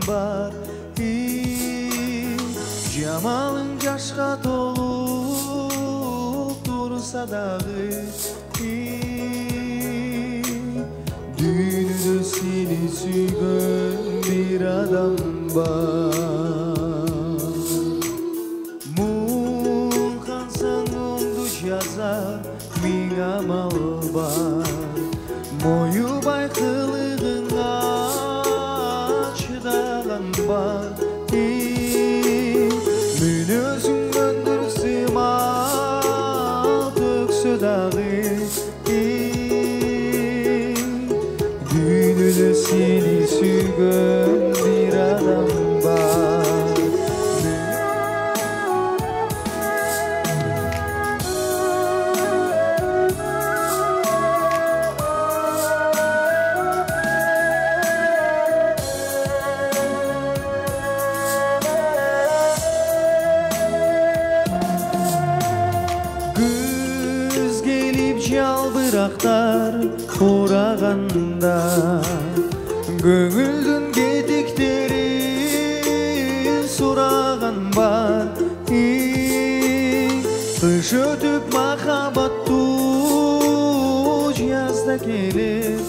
бар. Жамалың жашқа толып тұрса дағы, дүниеде сені сүйген bir adam var. Muğansang ondu yazar min amal var. Moyu baykılığına çıdağan var. Mün özün öndürsüm artık södağı. Dünyada seni sürgün bir adam var. Güz gelip жалбырақтар орағанда, көңілдің кетіктерін сұраған бар. Қыш өтіп махаббатты жазда келер.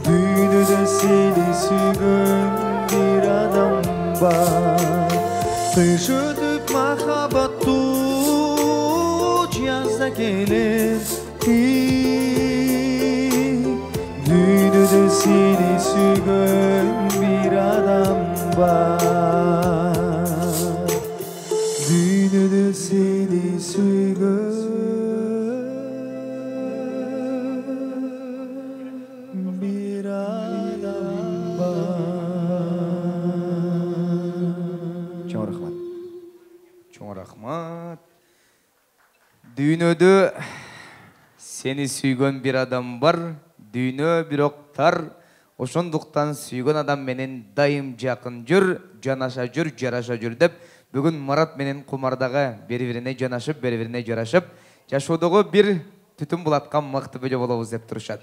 Дүниеде сені сүйген bir адам бар. Қыш өтіп махаббатты yazda gelir. Dünyada seni sürgün bir adam var. Dünyada seni sürgün bir adam var. Çok rahmat. Çok rahmat. Dünyada seni sүйген bir adam var. Dünya bir oqtar. Oşonduqtan sүйген adam menen dayım жақын жүр, жанаша жүр, жараша жүр деп, бүгін Марат менен Кумардағы бері-біріне жанашып, бері-біріне жарашып, жашоодогу bir түтін булаткан мыкты бөлө болобуз деп турушат.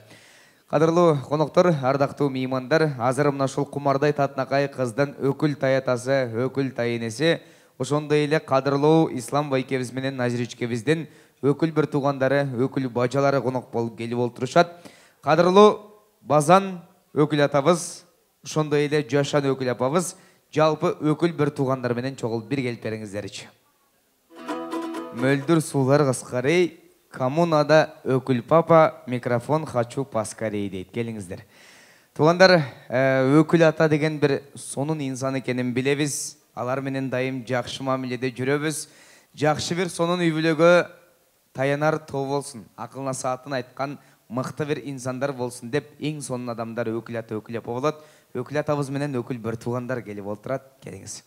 Кадырлуу коноктор, ардактуу меймандар, азыр мына ушул Кумардай татынакай кыздын өкүл таятасы, өкүл тайенеси, ошондой эле кадырлуу Ислам байкебиз менен Назиричкебиздин өкүл бір туғандары, өкүл бажалары конок болуп келип олтурушат. Кадырлуу Базан өкүл атабыз, ошондой эле Жашан өкүл апабыз, жалпы өкүл бір туғандар менен чогулуп бир келип бериңиздерчи. Мөлдүр суулар кыскарый, коммунада өкүл папа, микрофон хочу поскорей дейт. Келиңиздер. Туғандар, өкүл ата деген бір сонун инсан экенин билебиз. Алар менен дайым жакшы мамиледе жүрөбүз. Жакшы бир сонун үй-бүлөгө таянар тоо болсун, акылына саатын айткан мыкты бир инсандар болсун деп эң сонун адамдар өкүл ата, өкүл апа болот. Өкүл атабыз менен өкүл бір туғандар келип олтурат. Келиңиз.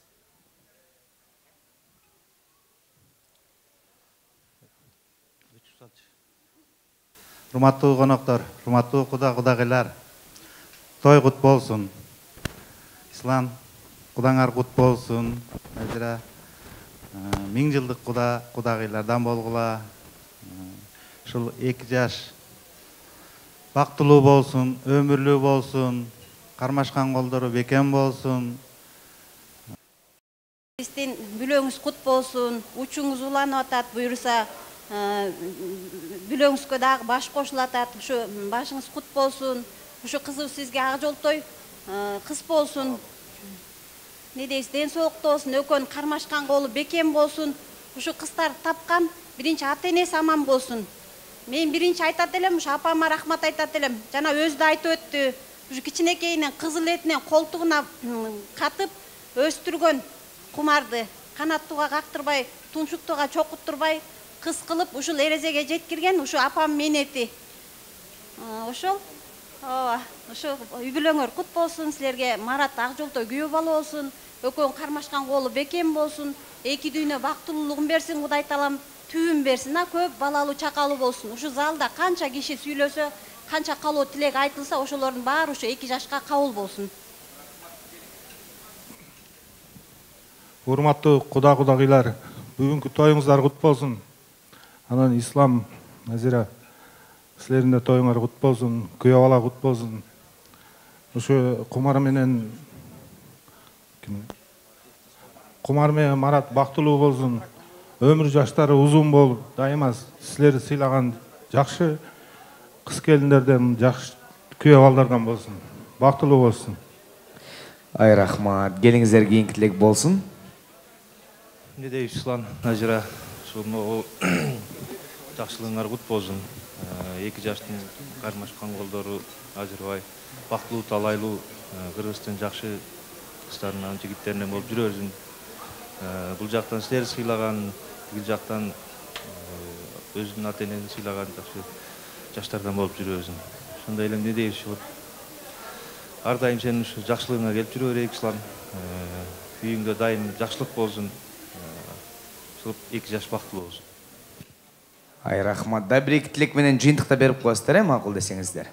Урматтуу коноктор, урматтуу кудагыйлар, той кут болсун. Ислам кудаңар кут болсун. Назира 1000 жылдык кудагыйлардан болгула. Ушул 2 жаш бактылуу болсун, өмүрлүү болсун, кармашкан колдору бекем болсун. Биздин бүлөңүз кут болсун, учуңуз уланып атат, буйруса бүлөңүзгө дагы баш кошулат атат. Ушу башыңыз кут болсун. Ушу кызыбыз сизге ак жолтой кыз болсун. Не дейсиз, ден соолуктуу болсун, өкөн кармашкан колу бекем болсун. Ушу кыздар тапкан биринчи ата-энеси аман болсун. Мен биринчи айтат элем, ушу апама рахмат айтат элем. Жана өзү да айтып өттү. Ушу кичинекейинен кызыл этинен колтугуна катып өстүргөн Кумарды канаттууга кактырбай, туншуктууга чокуттурбай, кыз кылып ушул эрезеге жеткирген ушу апам менети. Ошол ушу үй-бүлөңөр кут болсун, силерге Марат ак жолтой күйөө бала болсун, өкөн кармашкан колу бекем болсун, эки дүйнө бактылуулугун берсин Кудай таалам, түбүн берсин, көп балалуу чакалуу болсун. Ушу залда канча киши сүйлөсө, канча калуу тилек айтылса, ошолордун баары ушу 2 жашка кабыл болсун. Урматтуу кудагыйлар, бүгүнкү тоюңуздар кут болсун. Анан Ислам, Назира, силердин да тоюңар кут болсун, күйөө бала кут болсун. Ошо Кумар менен Марат бактылуу болсун, өмүр жаштары узун болуп, дайыма силерди сыйлаган жакшы кыз келиндерден, жакшы күйөө балдардан болсун. Бактылуу болсун. Ай рахмат. Келиңиздер кийинки тилек болсун. Эмне дейбиз, Ислам Ажыра, ушул жакшылыгыңар кут болсун. Эки жаштын кармашкан колдору ажырбай, бактылуу, талайлуу, Кыргыздын жакшы кыздарынан, жигиттеринен болуп жүрө берсин. Бул жактан силер сыйлаган, бул жактан өзүнүн ата-энесин сыйлаган жакшы жаштардан болуп жүрө берсин. Ошондой эле эмне дейбиз, ар дайым сенин ушу жакшылыгыңа келип жүрө берейик, Ислам. Үйүңдө дайым жакшылык болсун. Ушул эки жаш бактылуу болсун. Ай рахмат. Да бир-эки тилек менен жыйынтыкта берип коесуздар, макул десеңиздер.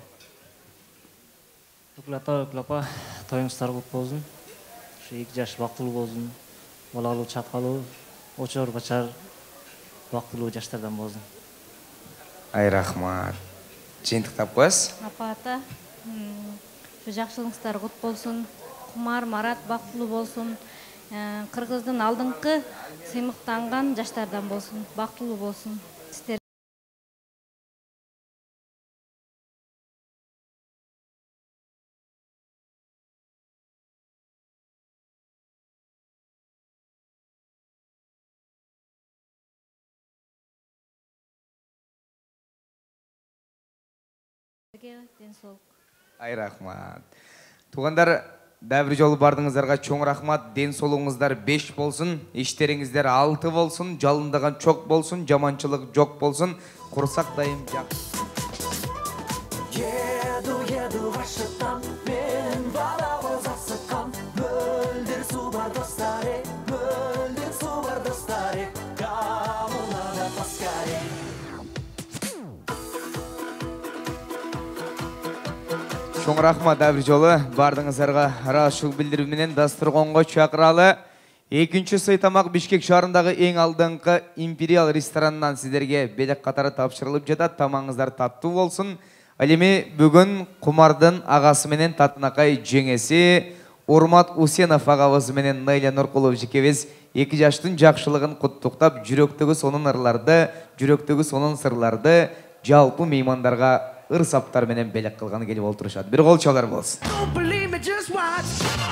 Ыклапа, тоюңуздар кут болсун. Ушу эки жаш бактылуу болсун. Балалуу, чаткалуу, очор бачар бактылуу жаштардан болсун. Ай рахмат. Жыйынтыктап коесуз. Апа ата, ушу жакшылыгыңыздар кут болсун. Кумар, Марат бактылуу болсун. Кыргыздын алдыңкы сыймыктанган жаштардан болсун. Бактылуу болсун. Сиздер денсаулык. Ай рахмат. Туугандар, да бир жолу бардыңыздарга чоң рахмат. Ден соолугуңуздар 5 болсун, иштериңиздер 6 болсун, жалындаган чок болсун, жаманчылык жок болсун. Курсак дайым жакшы. Еду вашытан, мен балавоз асыккан. Мөлдүр суу бар достары, мөлдүр суу бар достары. Камулада паскаре. Чоң рахмат да бир жолу бардыңыздарга ыраазычылык билдирүү менен дастургонго чакыралы. Экинчи сый тамак Бишкек шаарындагы эң алдыңкы Империал ресторанынан сиздерге белек катары тапшырылып жатат. Тамагыңыздар таттуу болсун. Ал эми бүгүн Кумардын агасы менен татынакай жеңеси Урмат Усенов агабыз менен Найля Нуркулов жекебиз эки жаштын жакшылыгын куттуктап, жүрөктөгү сонун ырларды, жүрөктөгү сонун сырларды жалпы меймандарга ыр-саптар менен белек кылганы келип олтурушат. Бир кол чалар болсун.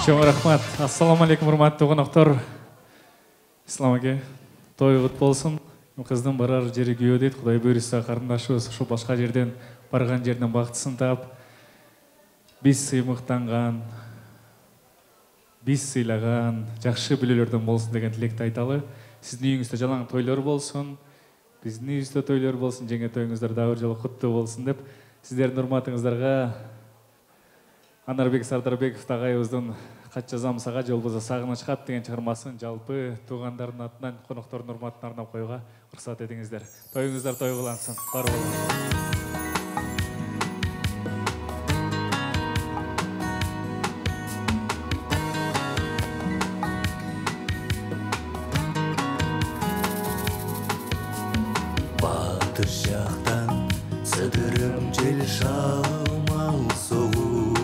Чоң рахмат. Ассаламу алейкум, урматтуу коноктор. Ислам аке, той кут болсун. Кыздын барар жери күйөө дейт. Кудай буйруса карындашыбыз ушу башка жерден барган жерден бактысын таап, биз сыймыктанган, биз сыйлаган жакшы бүлөлөрдөн болсун деген тилекти айталы. Сиздин үйүңүздө жалаң тойлор болсун, биздин үйүбүздө тойлор болсун, жеңе тоюңуздар дагы бир жолу куттуу болсун деп сиздердин урматыңыздарга Анарбек Сардарбеков агайыбыздын кат жазам сага жол болсо сагыныч кат деген чыгармасын жалпы туугандардын атынан коноктордун урматына арнап коюуга уруксат этиңиздер. Тоюңуздар той кылынсын. Бар болуңуздар. Батыр жактан сыдырым жел шамал согуу.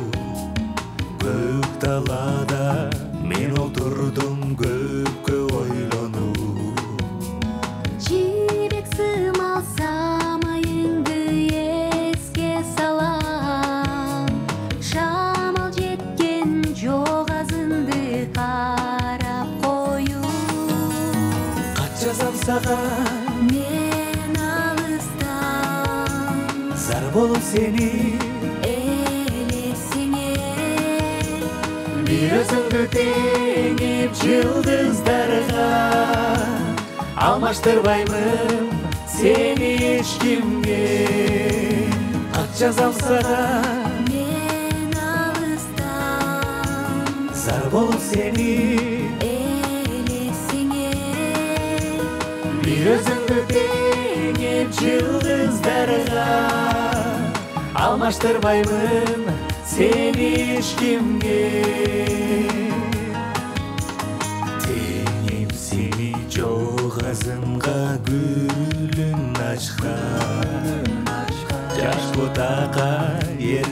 Көк далада мен отурдум көпкө ойлонуу. Жибек сымал самайыңды эске салам. Шамал жеткен жок азынды карап коюу. Кат жазам сага зар болуп сени элесиңе. Бир өзүңдү теңип жылдыздарга алмаштырбаймын сени эч кимге. Кат жазам сага Мен алыстан зар болуп сени элесиңе. Бир өзүңдү теңип жылдыздарга алмаштырбаймын сени эч кимге. Теңим сени жок азынга гүлүн ачкан. Жаш бутакка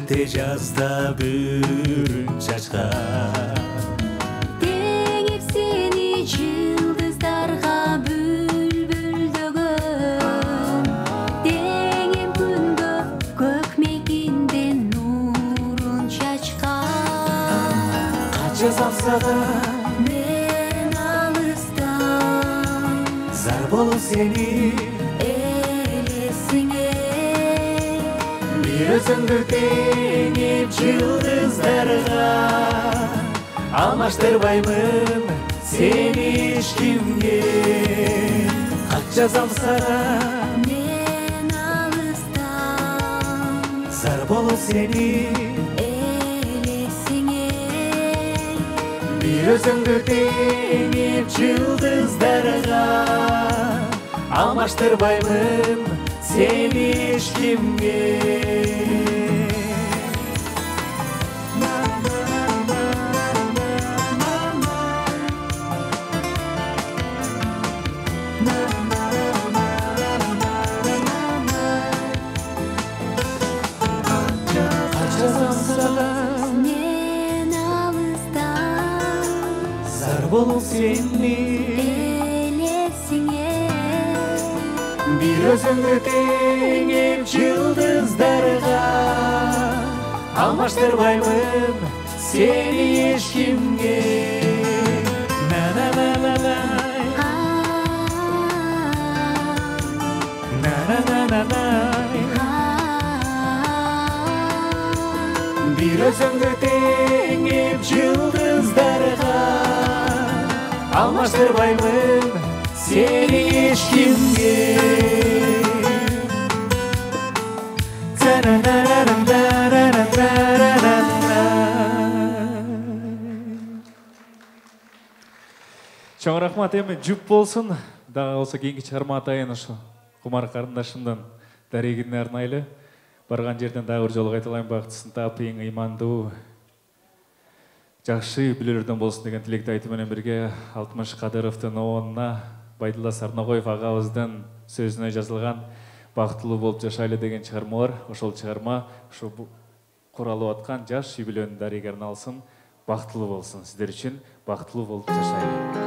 ерте жазда бүрін чачкан теңеп сени жылдыздарға бүлбүлдөгөн теңем күнгө көкмекинден нурун чачкан канча самсаган мен алыстан зар болуп сени элесиңе бир өзүңдү теңеп жылдыздарга алмаштырбаймын сени эч кимге кат жазам сага мен алыстан зар болуп сени элесиңе бир өзүңдү теңеп жылдыздарга алмаштырбаймын сени эч кимге мен алыстан зар болуп сени элесиңе бир өзүңдү теңеп жылдыздарга алмаштырбаймын сени эч кимге бир өзүңдү теңеп жылдыздарга алмаштырбаймын сени эч кимге Чоң рахмат, эми жүп болсун. Дагы болсо кийинки чыгарма атайын ушу кумар карындашымдын дарегине арнайлы. Барган жерден дагы бир жолу кайталайм, бактысын тапыйң, ыймандуу, жакшы бүлөлөрдөн болсун деген тилекти айтуу менен бирге Алтымыш Кадыровдун оонуна Байдулла Сарногоев агабыздын сөзүнө жазылган бактылуу болуп жашайлы деген чыгарма бар. Ошол чыгарма ушу куралып аткан жаш үй бүлөнүн дареге арналсын. Бактылуу болсун сиздер үчүн, бактылуу болуп жашайлы.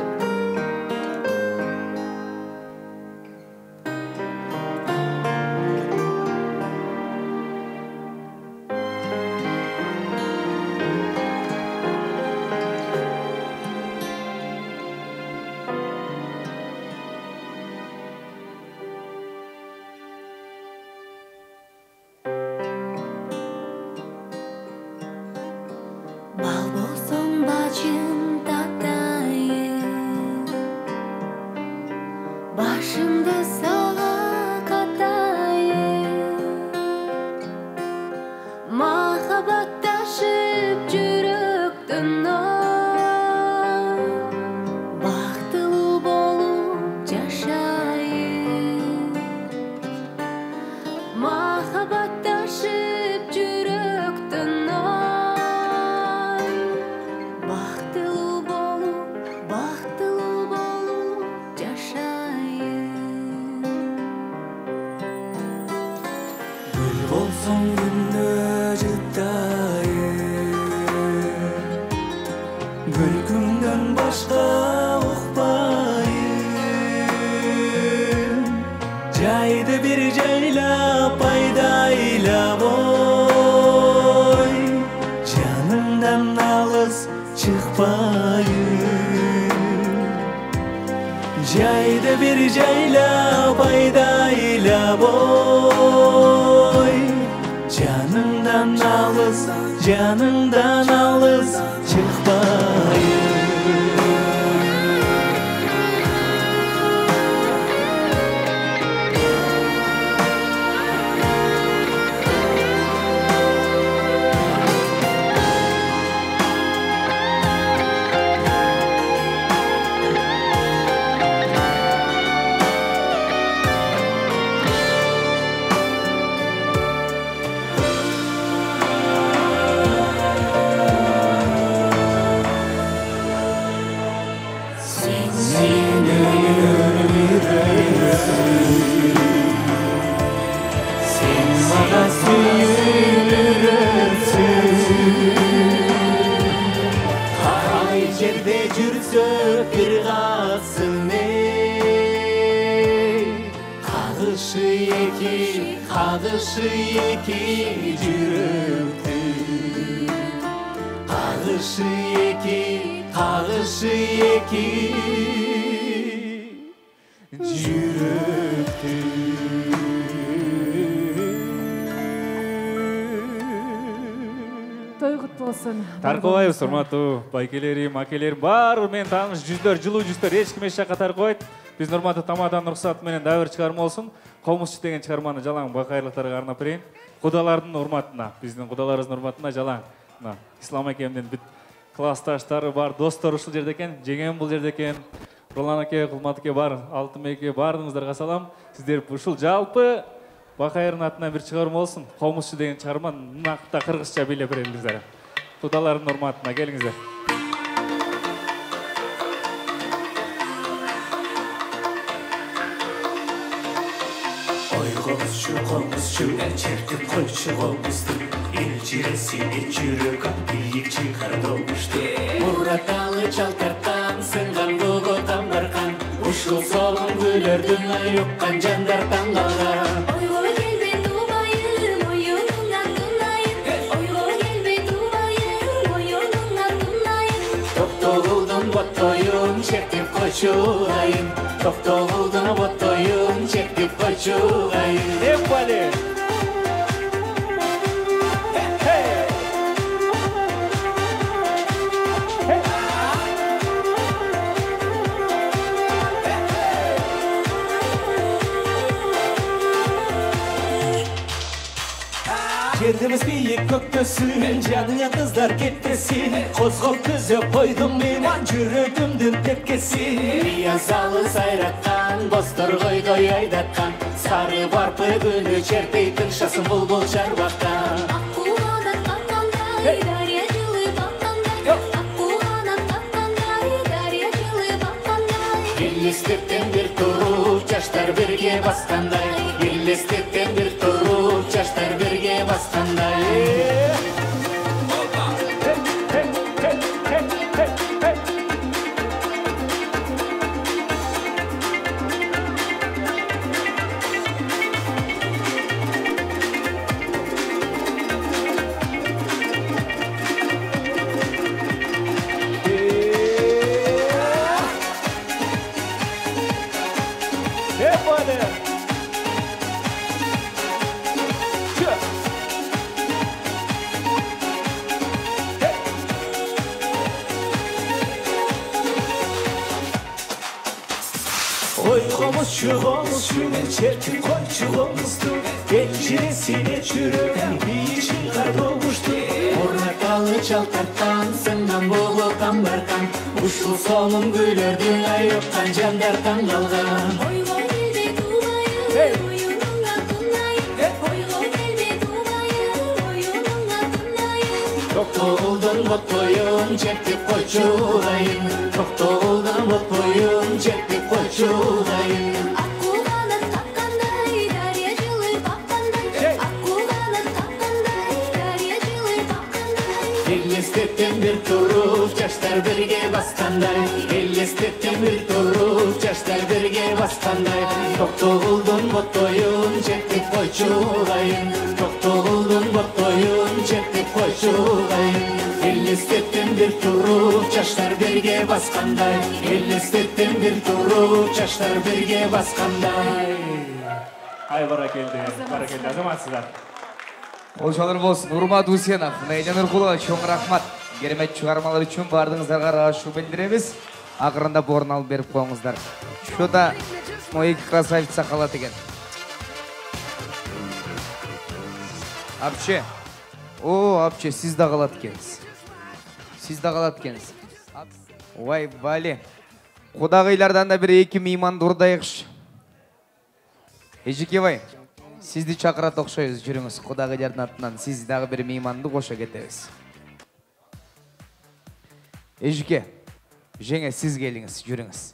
бал болсоң бачым татайын башымды сага катайын махаббатташып жүрөктөн бактылуу болуп жашайын махаббатташып жүрөктөн бактылуу болуп жашайын гүл болсоң күндө жыттайын күлкүңдөн башка укпайын жайды бир жайлап айдайлап ой жанымдан алыс чыкпайын жайды бир жайлап айдайлап ой жанымдан алыс чыкпайын Ағышы екі жүректің Ағышы екі Той құт болсын. Тарқыбайбыз, урматтуу байкелерим, акелерим, бар мен тааныш жүздөр, жылуу жүздөр эч ким эч жакка таркыбайт. Биз урматтуу тамадан уруксаты менен дагы бир чыгарма болсун. Комузчу деген чыгарманы жалаң бакайрлыктарга арнап берейин. Кудалардын урматына, биздин кудаларыбыздын урматына жалаң. Мына Ислам акемдин бүт классташтары бар, достор ушул жерде экен, жеңем бул жерде экен. Ролан аке, Кулмат аке бар, Алтын эке баарыңыздарга салам. Сиздер ушул жалпы Бакайрдын атынан бир чыгарма болсун. Комузчу деген чыгарма накта кыргызча бийлеп берелиңиздер. Кудалардын урматына келиңиздер. Ой комузчу, чертип койчу комузду. Элчиреси жүрөк бийик чыгардыбышты. Мураталы чал тарткан, сынган буго тамдаркан. Ушул солун гүлөрдүн айыккан жандар таңгалган. Botoyun çekip koşulayım Doktoruldan botoyun çekip koşulayım Hep vali Yerimiz büyük köktüsün, canına kızlar kettesin. Kozgol közü koydum men, жүрөгүмдүн тепкесин. Пиязалы сайраткан, бостор койдой айдаткан. Сары барпы күнү чертейтин шасын булбул чарбактан. Аккулада каккандай, дарья жылы баккандай. Аккулада каккандай, дарья жылы баккандай. Елестеттен бир туруп, жаштар бирге баскандай. Елестеттен бир туруп, жаштар бирге баскандай. Komuzcu, çertip koyçu komuzdu. Elçiresine çürüyen bir çıkar doğmuştu. Ornakalı çal tarttan, sından bolu kambarkan. Uşul solun gülördün ayıptan jandar tаңгалган. Ойго келбе тубайым, оюнуңа тунайым. Ойго келбе тубайым, оюнуңа тунайым. Токтолдун боттоюн чертип койчуlayım. Токтолдун боттоюн чертип койчуlayım. Аккуланат каккандай, дарья жылы баккандай. Аккуланат каккандай, дарья жылы баккандай. Елестеттен бир туруп, жаштар бирге баскандай. Елестеттен бир туруп, жаштар бирге баскандай. Токтогулдун боттоюн чертип койчуlayım. Токтогулдун боттоюн чертип койчуlayım. Елестеттен бир туруп, жаштар бирге баскандай. Елестеттен бир туруп, жаштар бирге баскандай. Ай баракелди, азаматсыздар. Олжалар болсын, Урмат Усенов, Найжан Нуркулова, чоң рахмат. Керемет чыгармалар үчүн бардыңыздарга ыраазычылык билдиребиз. Акырындап орун алып берип коюңуздар. Шуда мои красавица калат экен. Апче. Апче, сиз да калат экенсиз. Сиз да калат экенсиз. Ой, Бали. Кудагыйлардан да бир эки мейманды урдайыкчы. Эжекебай, сизди чакырат окшойбуз, жүрүңүз. Кудагыйлардын атынан сиз дагы бир мейманды кошо кетебиз. Эжеке, жеңе сиз келиңиз, жүрүңүз.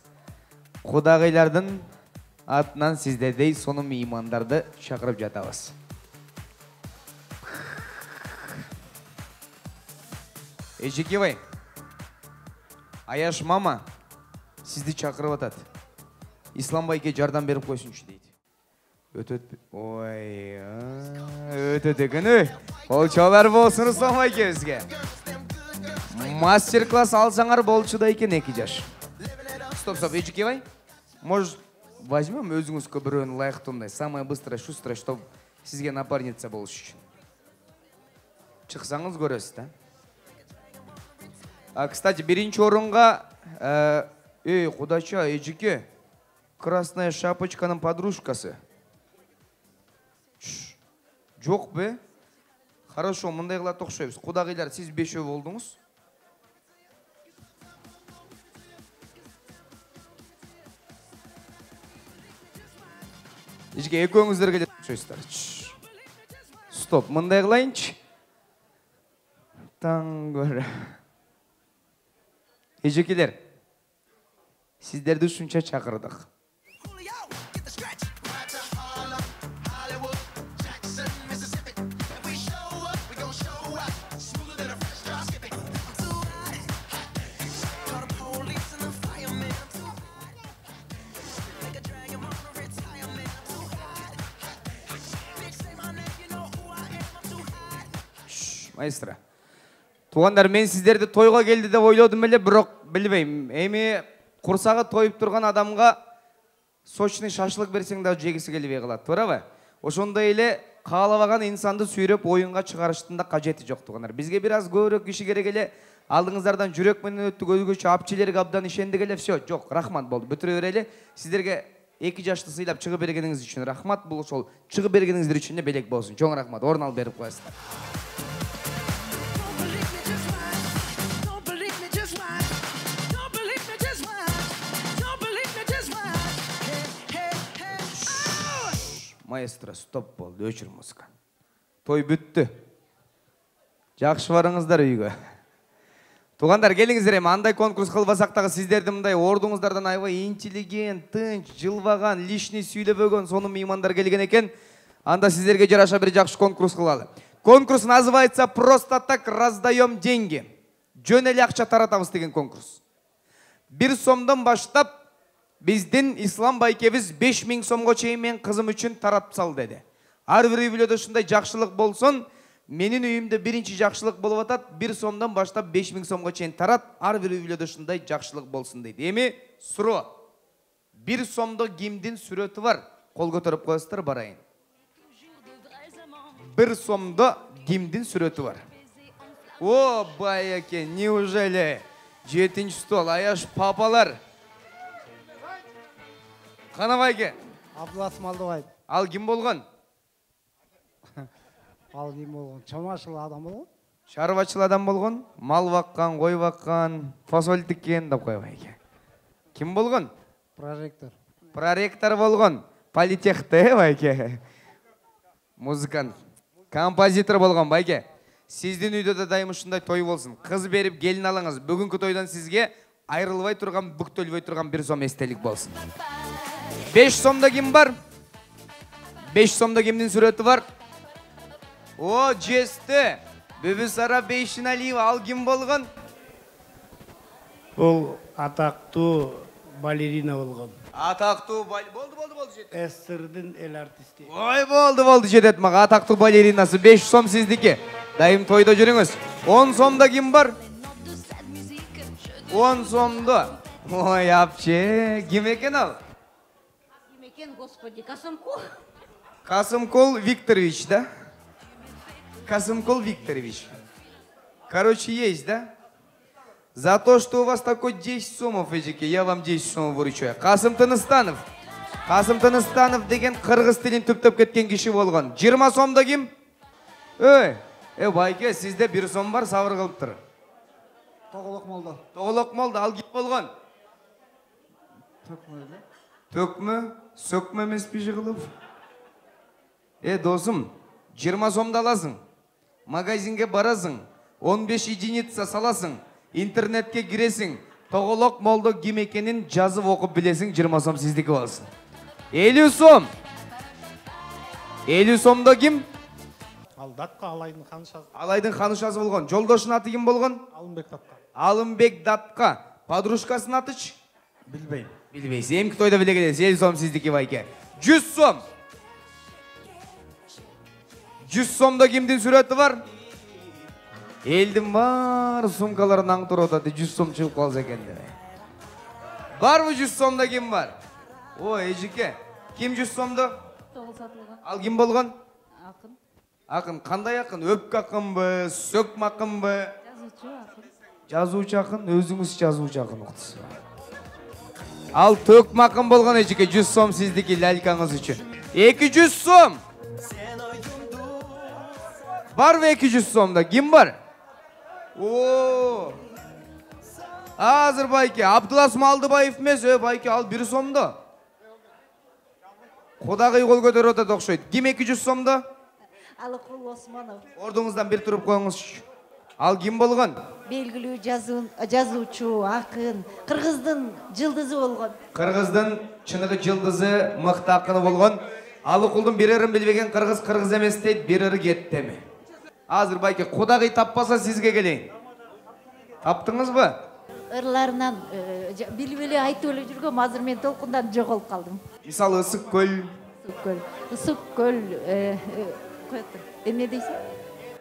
Кудагыйлардын атынан сиздердей сону меймандарды чакырып жатабыз. Эжекебай, Аяш мама сизди чакырып атат. Ислам байке жардам берип койсунчу дейт. Ой, өтөт екен өй. Қолчалар болсын ұстамай кезге. Мастер-класс алсаңар болчуда екен 2 жаш. Стоп, Эжике бай. Может, возьмем өзіңізге біреуін лайықтымдай. Самое быстрое, шустрое, чтобы сізге напарница болуш үшін. Шықсаңыз көресіз, да? Кстати, бірінші орынға, құдача, Эжике, красная шапочканың подружкасы. Жоқ бе? Хорошо, мұндай қыла тоқшайбыз. Құдағилар, сіз 5 болдыңыз? Эжике, екеуіңіздер келеді тоқшайсыздар. Стоп, мұндай қылайыншы. Таң көрі. Эжекелер, сіздерді үшінші шақырдық. Маэстро, туғандар, мен сіздерді тойға келді деп ойладым беле, бірақ білбеймін. Эми құрсағы тойып тұрған адамға сочный шашлык берсең да жегісі келбей қалады, тура ба? Ошондай эле каалабаган инсанды сүйрөп оюнга чыгарыштын да кажети жок тугандар. Бизге бир аз көбүрөөк киши керек эле. Алдыңыздардан жүрөк менен өттүк, өзгөчө апчилерге абдан ишендик эле. Все, жок, рахмат болду. Бүтүрө берели. Сиздерге 2 жашты сыйлап чыгып бергениңиз үчүн рахмат. Бул ошол чыгып бергениңиздер үчүн да белек болсун. Чоң рахмат. Орун алып берип коесуздар. Маэстро, стоп болды, өчір музыка. Той бүтті. Жақшы барыңыздар үйге. Туғандар, келіңіздер, андай конкурс қылбасақтағы сіздерді мындай ордыңыздардан айбай интеллигент, тынч, жылбаған, лишний сүйлебөгөн соны меймандар келген екен. Анда сіздерге жараша бір жақшы конкурс қылалы. Конкурс называется «Просто так раздаем деньги». Жөн эле акча таратабыз деген конкурс. 1 сомдон баштап биздин Ислам байкебиз 5000 сомго чейин мен кызым үчүн таратып сал деди. Ар бир үйлөдө ушундай жакшылык болсун. Менин үйүмдө биринчи жакшылык болуп атат. 1 сомдон баштап 5000 сомго чейин тарат. Ар бир үйлөдө ушундай жакшылык болсун дейт. Эми суроо. 1 сомдо кимдин сүрөтү бар? Кол көтөрүп коесуздар, барайын. 1 сомдо кимдин сүрөтү бар? О, байеке, неужели? 7-нчи стол, аяш папалар. Қанабайке? Абдулас Малдыбаев. Ал ким болгон? Ал ким болгон? Чарбачыл адам болгон. Чарбачыл адам болгон, мал баккан, кой баккан, фасоль тиккен деп койбайке. Ким болгон? Проректор. Проректор болгон. Политехте байке. Музыкант, композитор болгон байке. Сиздин үйдө да дайым ушундай той болсун. Кыз берип келин алыңыз. Бүгүнкү тойдан сизге айрылбай турган, бүктөлбөй турган 1 сом эстелик болсун. 5 сомда ким бар? 5 сомда кимдин сүрөтү бар? О, жесті. Бүбүсара Бейшиналиева, ал ким болгон? Ол атактуу балерина болгон. Атактуу болду жетет. СССРдин эл артисти. Ой, болду жетет мага. Атактуу балеринасы 5 сом сиздики. Дайым тойдо жүрүңүз. 10 сомда ким бар? 10 сомда. Ой, апче, ким экен ал? Господи, Касымкул. Касымкул Викторович, да? Касымкул Викторович. Короче, есть, да? За то, что у вас такой 10 сомов, Эжеке, я вам 10 сомов выручаю. Касым Тыныстанов. Касым Тыныстанов деген кыргыз тилин түптөп кеткен киши болгон. 20 сомда ким? Байке, сизде 1 сом бар, сабыр кылыптыр. Тоголок молдо. Тоголок молдо, ал ким болгон? Төкмө, сөкмө эмес пижигылып. Досым, 20 сомда аласың. Магазинге барасың, 15 единица саласың, интернетке киресің, тоголок молдо ким экенин жазып окуп билесиң, 20 сом сиздики болсун. 50 сом. 50 сомдо ким? Ал Датка, Алайдын ханышасы. Алайдын ханышасы болгон. Жолдошунун аты ким болгон? Алымбек Датка. Алымбек Датка. Подружкасынын атычы? Билбейм. Билбейсиз. Эмки тойдо биле келесиз. 50 сом сиздики байке. 100 сом. 100 сомда кимдин сүрөтү бар? Элдин бар сумкаларын аң туруп атат, 100 сом чыгып калса экен деп. Барбы 100 сомда ким бар? О, эжике. Ким 100 сомда? Ал ким болгон? Акын. Акын, кандай акын? Өпкө акынбы, сөкмө акынбы? Жазуучу акын. Жазуучу акын, өзүңүз жазуучу акын уктусуз. Ал төкмө акын болгон эжике, 100 сом сиздики лялькаңыз үчүн. 200 сом. Барбы 200 сомда? Ким бар? О. Азыр байке, Абдулас Малдыбаев эмес, байке ал 1 сомдо. Кудагый кол көтөрүп атат окшойт. Ким 200 сомдо? Алыкул Осмонов. Ордуңуздан бир туруп коюңуз. Ал ким болгон? Белгилүү жазуучу, акын, Кыргыздын жылдызы болгон. Кыргыздын чыныгы жылдызы, мыкты акыны болгон. Алыкулдун бирерин билбеген кыргыз кыргыз эмес дейт, бирери кеттеми. Азыр байке, кудагый таппаса сизге келейин. Таптыңызбы? Ырларынан билип эле айтып эле жүргөм, азыр мен толкундан жоголуп калдым. Мисалы Ысык көл. Ысык көл, эмне дейсиң?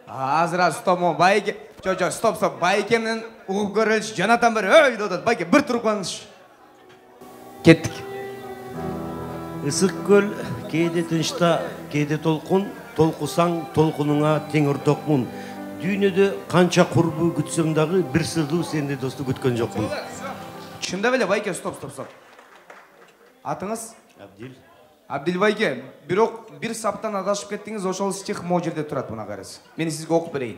Азыр стоп, байке. Жо, стоп, байкенин угуп көрөлүш. Жанатан бери өй додот, байке бир туруп коюңуз. Кеттик. Ысык көл кээде тынчта, кээде толкун, толкусаң толкунуңа тең ортокмун. Дүйнөдө канча курбу күтсөм дагы бир сырдуу сенде досту күткөн жокмун. Чында беле байке, стоп. Атыңыз? Абдил. Абдил байке, бирок бир саптан адашып кеттиңиз, ошол стих могу жерде турат, мына караңыз. Мен сизге окуп берейин.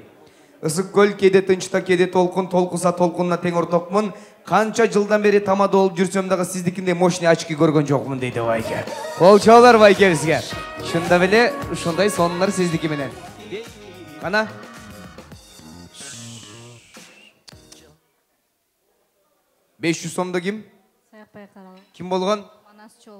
Ысык көл кээде тынчта, кээде толкун, толкуса толкунуна тең ортокмун. Канча жылдан бери тамада болуп жүрсөм дагы сиздикиндей мощный очки көргөн жокмун дейт байке. Кол чоолор байкебизге. Чында беле ушундай сонундар сиздики менен. Кана? 500 сомдо ким? Саякбай Каралаев. Ким болгон? Манасчы.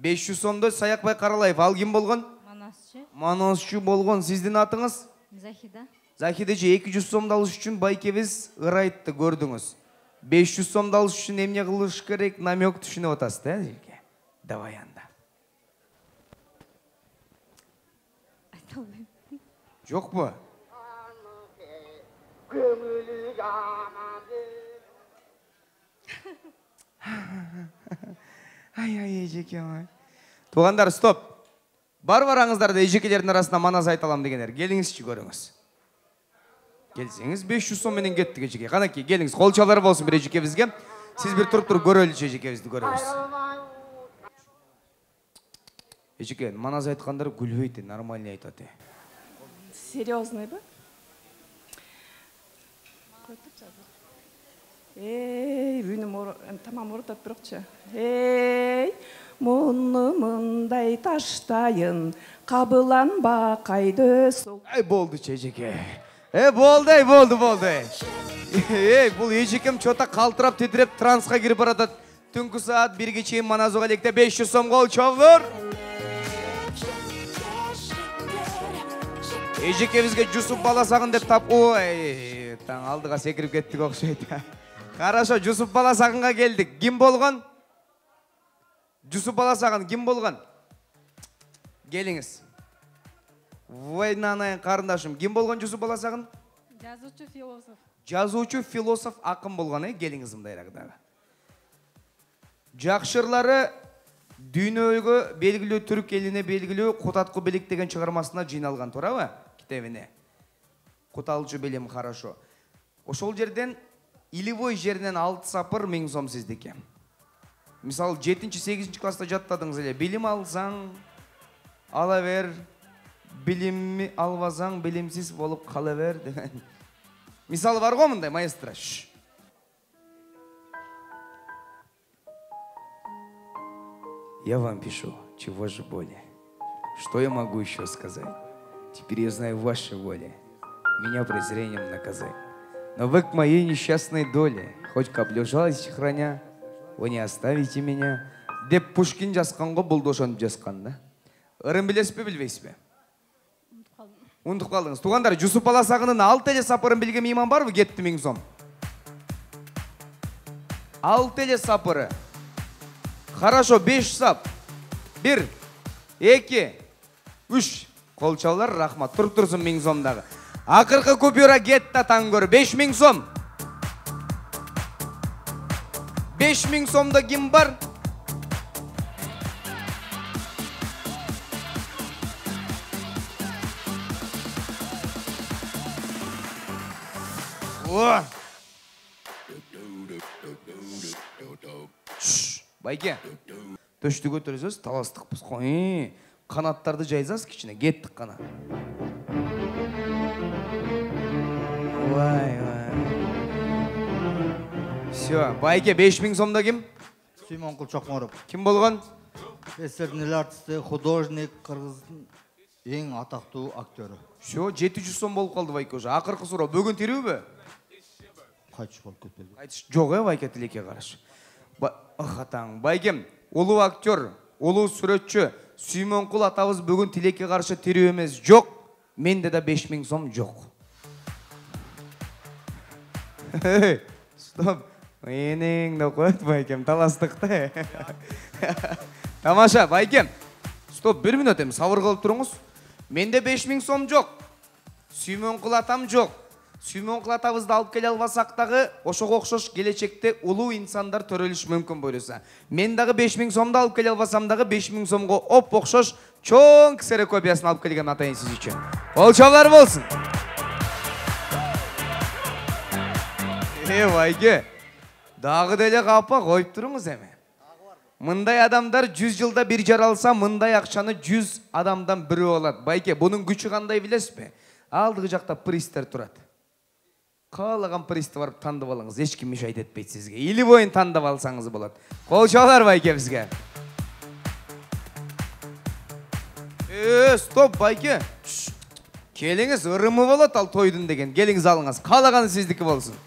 500 сомдо Саякбай Каралаев. Ал ким болгон? Манасчы. Манасчы болгон. Сиздин атыңыз? Захида. Захидежи 200 сомду алыш үчүн байкебиз ырайтты көрдүңүз. 500 сомду алыш үчүн эмне кылыш керек? Намек түшүнүп атасыз да, Желке? Давай анда. Жокпу? Ай, эжекем ай. Туугандар, стоп. Бар бараңыздарды эжекелердин арасында манас айталам дегендер. Келиңизчи көрүңүз. Келсеңиз 500 сом менен кеттик эжеке. Канакей, келиңиз. Кол чалар болсун бир эжекебизге. Сиз бир туруп көрөлүчү эжекебизди көрөбүз. Эжеке, манас айткандар күлбөйт, нормальный айтат. Серьезный бы? Үнүм тамам ордап бирокчу. Муну мындай таштайын, кабыланба кайды сол. Болду эжеке. Болду. Бул эжекем чота калтырап титиреп транска кирип баратат. Түнкү саат 1ге чейин маназга электе 500 сом кол чогур. Эжекебизге Жусуп Баласагын деп тап. Ой, таң алдыга секирип кеттик окшойт. Хорошо, Жусуп Баласагынга келдик. Ким болгон? Жусуп Баласагын ким болгон? Келиңиз. Войнанайын карындашым, ким болгон Жусуп Баласагын? Жазуучу философ. Жазуучу философ акын болгон, келиңиз мындайрак дагы. Жакшырлары дүйнөгө белгилүү, түрк элине белгилүү Кутатку белек деген чыгармасына жыйналган, туурабы? Китебине. Куталчу белем, хорошо. Ошол жерден Илибой жеринен 6 сапыр 1000 сом сиздики. Мисалы 7-8 класста жаттадыңыз эле. Билим алсаң, ала бер. Билимми албасаң, билимсиз болуп кала бер деген. Мисалы бар го мындай, маэстро. Я вам пишу, чего же более. Что я могу еще сказать? Теперь я знаю ваши воли. Меня презрением наказать. Но вы к моей несчастной доле, хоть каплю жалости храня, вы не оставите меня. Деп Пушкин жазганго бул дошонуп жазган да. Ырын билесизби, билбейсизби? Унутуп калдыңыз. Туугандар, Жусуп Баласагынын 6 эле сапырын билген мейман барбы? Кетти 1000 сом. 6 эле сапыры. Хорошо, 5 сап. 1, 2, 3 қол чаулар, рахмат. Тұрып тұрсын 1000 сомдағы. Ақырқы купюра кетті таңгөр 5000 сом. 5000 сомда кім бар? Байке, төшті көтересіз, таластық біз қой. Қанаттарды жайзас кішіне, кеттік қана. Вай. Все, байке 5000 сомда кім? Сүймонқұл Чоқмаров. Кім болған? Эсердин артисти, художник, Кыргыздын ең атақты актері. Все, 700 сом болып қалды байке уже. Ақырқы сұрау, бүгін тереу бі? Қайтыш болып кетпеді. Жоқ, байке тілеке қараш. Қатаң, байкем, олу актер, олу сүретші, Сүймонқұл атабыз бүгін тілеке қаршы тереу емес жоқ, менде де 5000 сом жоқ. Стоп, енеңді қойд, байкем, таластықты. Тамаша, байкем, стоп, бір минут өтем, сауыр қалып тұрыңыз. Менде 5000 сом жоқ, Сүймонқұл атам жоқ. Сүймонқұл атабызды алып келе албасақтағы, ошоға оқшош келечекте улуу инсандар төрөлүш мүмкін бөліса. Мен дағы 5000 сомды алып келе албасамдағы 5000 сомға оп оқшош чоң кісері көпиясын алып келген атайын сіз үшін. Олчалар болсын. Байке, дағы деле қапа қойып тұрыңыз әме. Мындай адамдар 100 жылда бір жаралса, мындай ақшаны 100 адамдан бірі олады. Байке, бұның күші қандай білесіз бе? Алдығы жақта пристер тұрады. Қалаған присті барып тандып алыңыз, ешкім мешайт етпейді сізге. Или бойын тандып алсаңыз болады. Қолшалар байке бізге. Стоп байке. Келіңіз, ұрымы болады ал тойдың деген. Келіңіз алыңыз, қалаған сіздікі болсын.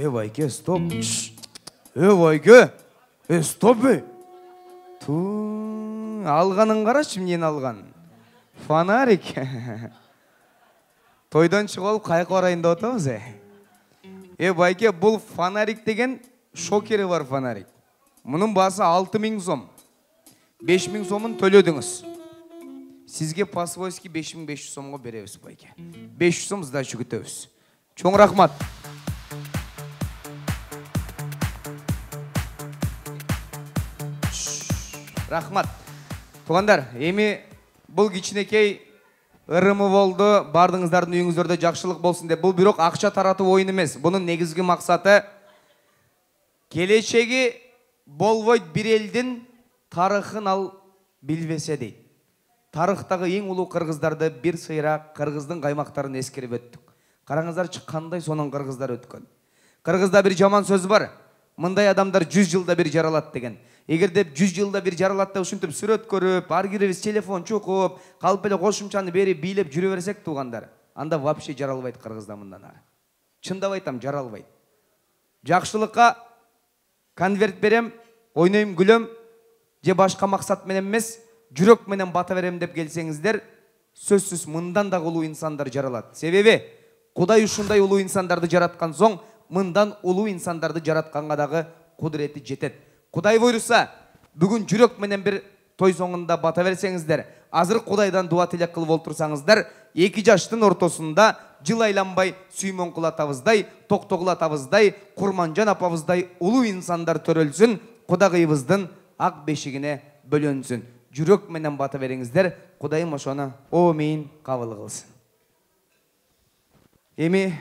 Байке, стоп. Байке, стоп бе. Алғанын қарашы, мен алған. Фонарик. Тойдан шығып қайық орайында отамыз, Байке, бұл фонарик деген шокері бар фонарик. Мұның басы 6000 сом. 5000 сомын төледіңіз. Сізге пасвойски 5500 сомға береміз, байке. 500 сом сдачу күтеміз. Чоң рахмат. Рахмат. Туғандар, еме бұл кичинекей ырымы болды, бардыңыздардың үйіңіздерде жақшылық болсын деп. Бұл бирок ақша тарату ойын емес. Бұның негізгі мақсаты келешегі болбойт бір елдің тарихын ал білбесе дейді. Тарихтағы ең ұлы қырғыздарды бір сыйра қырғыздың қаймақтарын ескеріп өттік. Қараңыздар қандай сонын қырғыздар өткен. Қырғызда бір жаман сөз бар. Мындай адамдар 100 жылда бір жаралат деген. Егер деп 100 жылда бір жаралатта үшінтіп сүрет көріп, аргиребіз телефон чоқып, қалып беле қошымчаны бері билеп жүре берсек туғандар, анда вообще жаралбайды қырғызда мындан ары. Чындап айтам, жаралбайды. Жақшылыққа конверт берем, ойнайым күлем, же башқа мақсат менен емес, жүрек менен бата берем деп келсеңіздер, сөзсіз мындан да улуу инсандар жаралат. Себебі, Құдай ушундай улуу инсандарды жаратқан соң, мындан улуу инсандарды жаратқанға дағы құдіреті жетет. Құдай бұйырса, бүгін жүрек менен бір той соңында бата берсеңіздер, азыр Құдайдан дуа тілек қылып отырсаңыздар, 2 жаштың ортосында жыл айланбай Сүймонқұл атабыздай, Тоқтоғұл атабыздай, Құрманжан апабыздай улуу инсандар төрөлсүн, Құдағыйыбыздың ақ бешігіне бөлөнсүн. Жүрек менен бата беріңіздер, Құдайым ошоны омейін қабыл қылсын. Эми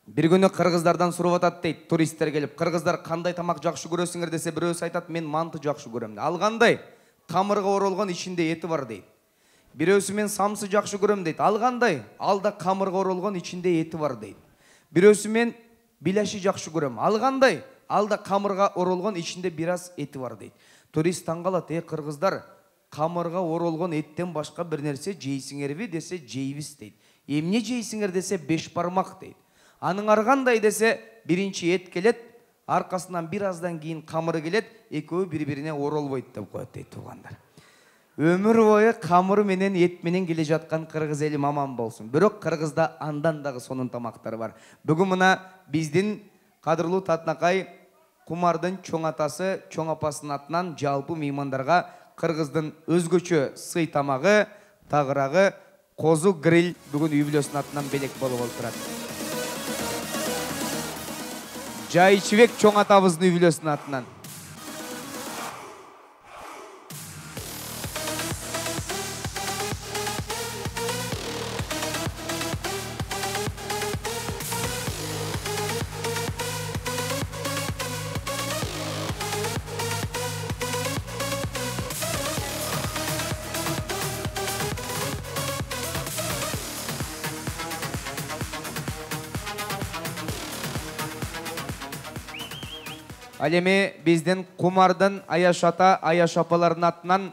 бір күні қырғыздардан сұрап атат дейді, туристер келіп, қырғыздар қандай тамақ жақшы көресіңдер десе, біреусі айтат, мен манты жақшы көремін. Алғандай, қамырға оролған ішінде еті бар дейді. Біреусі мен самсы жақшы көрем дейді. Алғандай, алда қамырға оролған ішінде еті бар дейді. Біреусі мен биляши жақшы көрем. Алғандай, алда қамырға оролған ішінде біраз еті бар дейді. Турист таңғалат, қырғыздар, қамырға оролған еттен башқа бір нәрсе жейсіңер бе десе, жейбіз дейді. Емне жейсіңер десе, 5 бармақ дейді. Аның арғандай десе, бірінші ет келет, арқасынан бір аздан кейін қамыры келет, екеуі бір-біріне оролбайды деп қояды дейді туғандар. өмір бойы қамыр менен ет менен келе жатқан қырғыз елі маман болсын. Бирок Қырғызда андан дағы сонун тамақтары бар. Бүгін мына биздин кадырлуу Татнакай Кумардын чоң атасы, чоң апасынын атынан жалпы меймандарға Қырғыздың өзгөчө сый тамагы, тагырагы Козу гриль бүгін үй бүлөсүнүн атынан белек болуп отурат. Жайчыбек чоң атабыздын үй бүлөсүнүн атынан. Ал эми биздин Кумардын Аяш ата, Аяш апалардын атынан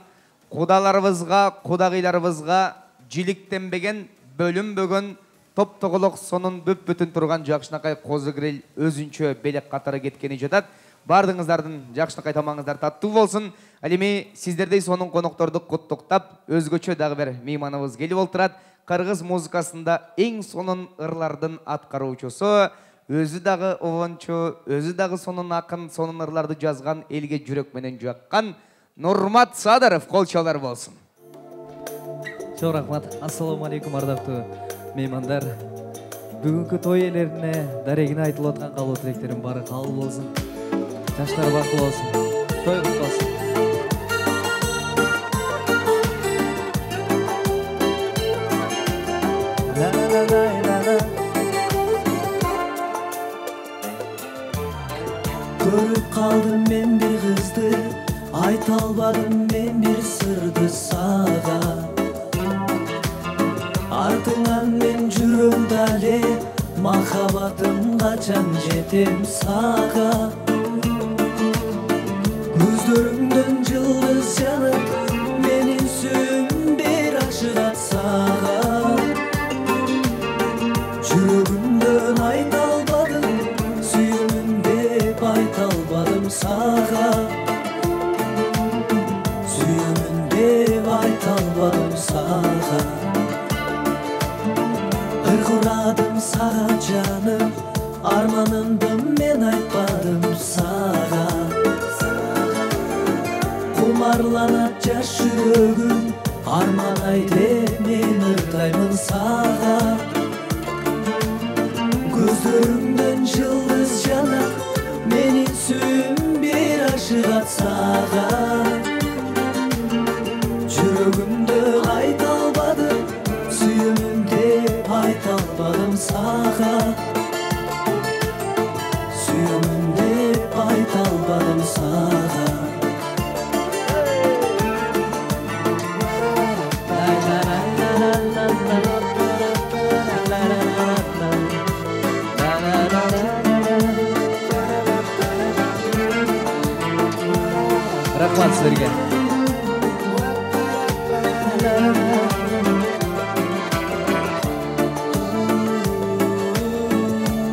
кудаларыбызга, кудагыйларыбызга жиликтенбеген, бөлүнбөгөн, топ-тоголок сонун бүт-бүтүн турган Жакшынакай Козу гриль өзүнчө белек катары кеткени жатат. Бардыңыздардын Жакшынакай тамагыңыздар таттуу болсун. Ал эми сиздердей сонун конокторду куттуктап, өзгөчө дагы бир мейманыбыз келип олтурат. Кыргыз музыкасында эң сонун ырлардын аткаруучусу, өзү дагы обончу, өзү дагы сонун акын, сонун ырларды жазган, элге жүрөк менен жаккан Нурмат Садыров колчолор болсун. Чоң рахмат. Ассаламу алейкум ардактуу меймандар. Бүгүнкү той ээлерине дарегине айтылып аткан каалоо тилектерим баары кабыл болсун. Жаштар бактылуу болсун. Той куттуу болсун. Көрүп калдым мен бир кызды, айта албадым мен бир сырды сага. Артыңан мен жүрөм дале, махаббатым качан жетем сага. Көздөрүңдөн жылдыз жанып, менин сүйүүм бир ашыгат сага. Жүрөгүмдөн айта албадым, сүйүүмүн деп айта албадым сага. Сүйүүмүн деп айта албадым сага. Ыркырадым сага жаным, арманымды мен айтпадым сага. Кумарланат жаш жүрөгүм, арман айде мен ырдаймын сага. Көздөрүңдөн жылдыз жанат, менин сүйүүм бир ашыгат сага. Жүрөгүмдө айта албадым, сүйүүмүн деп айта албадым сага. Сүйүүмүн деп айта албадым сага. Рахмат силерге.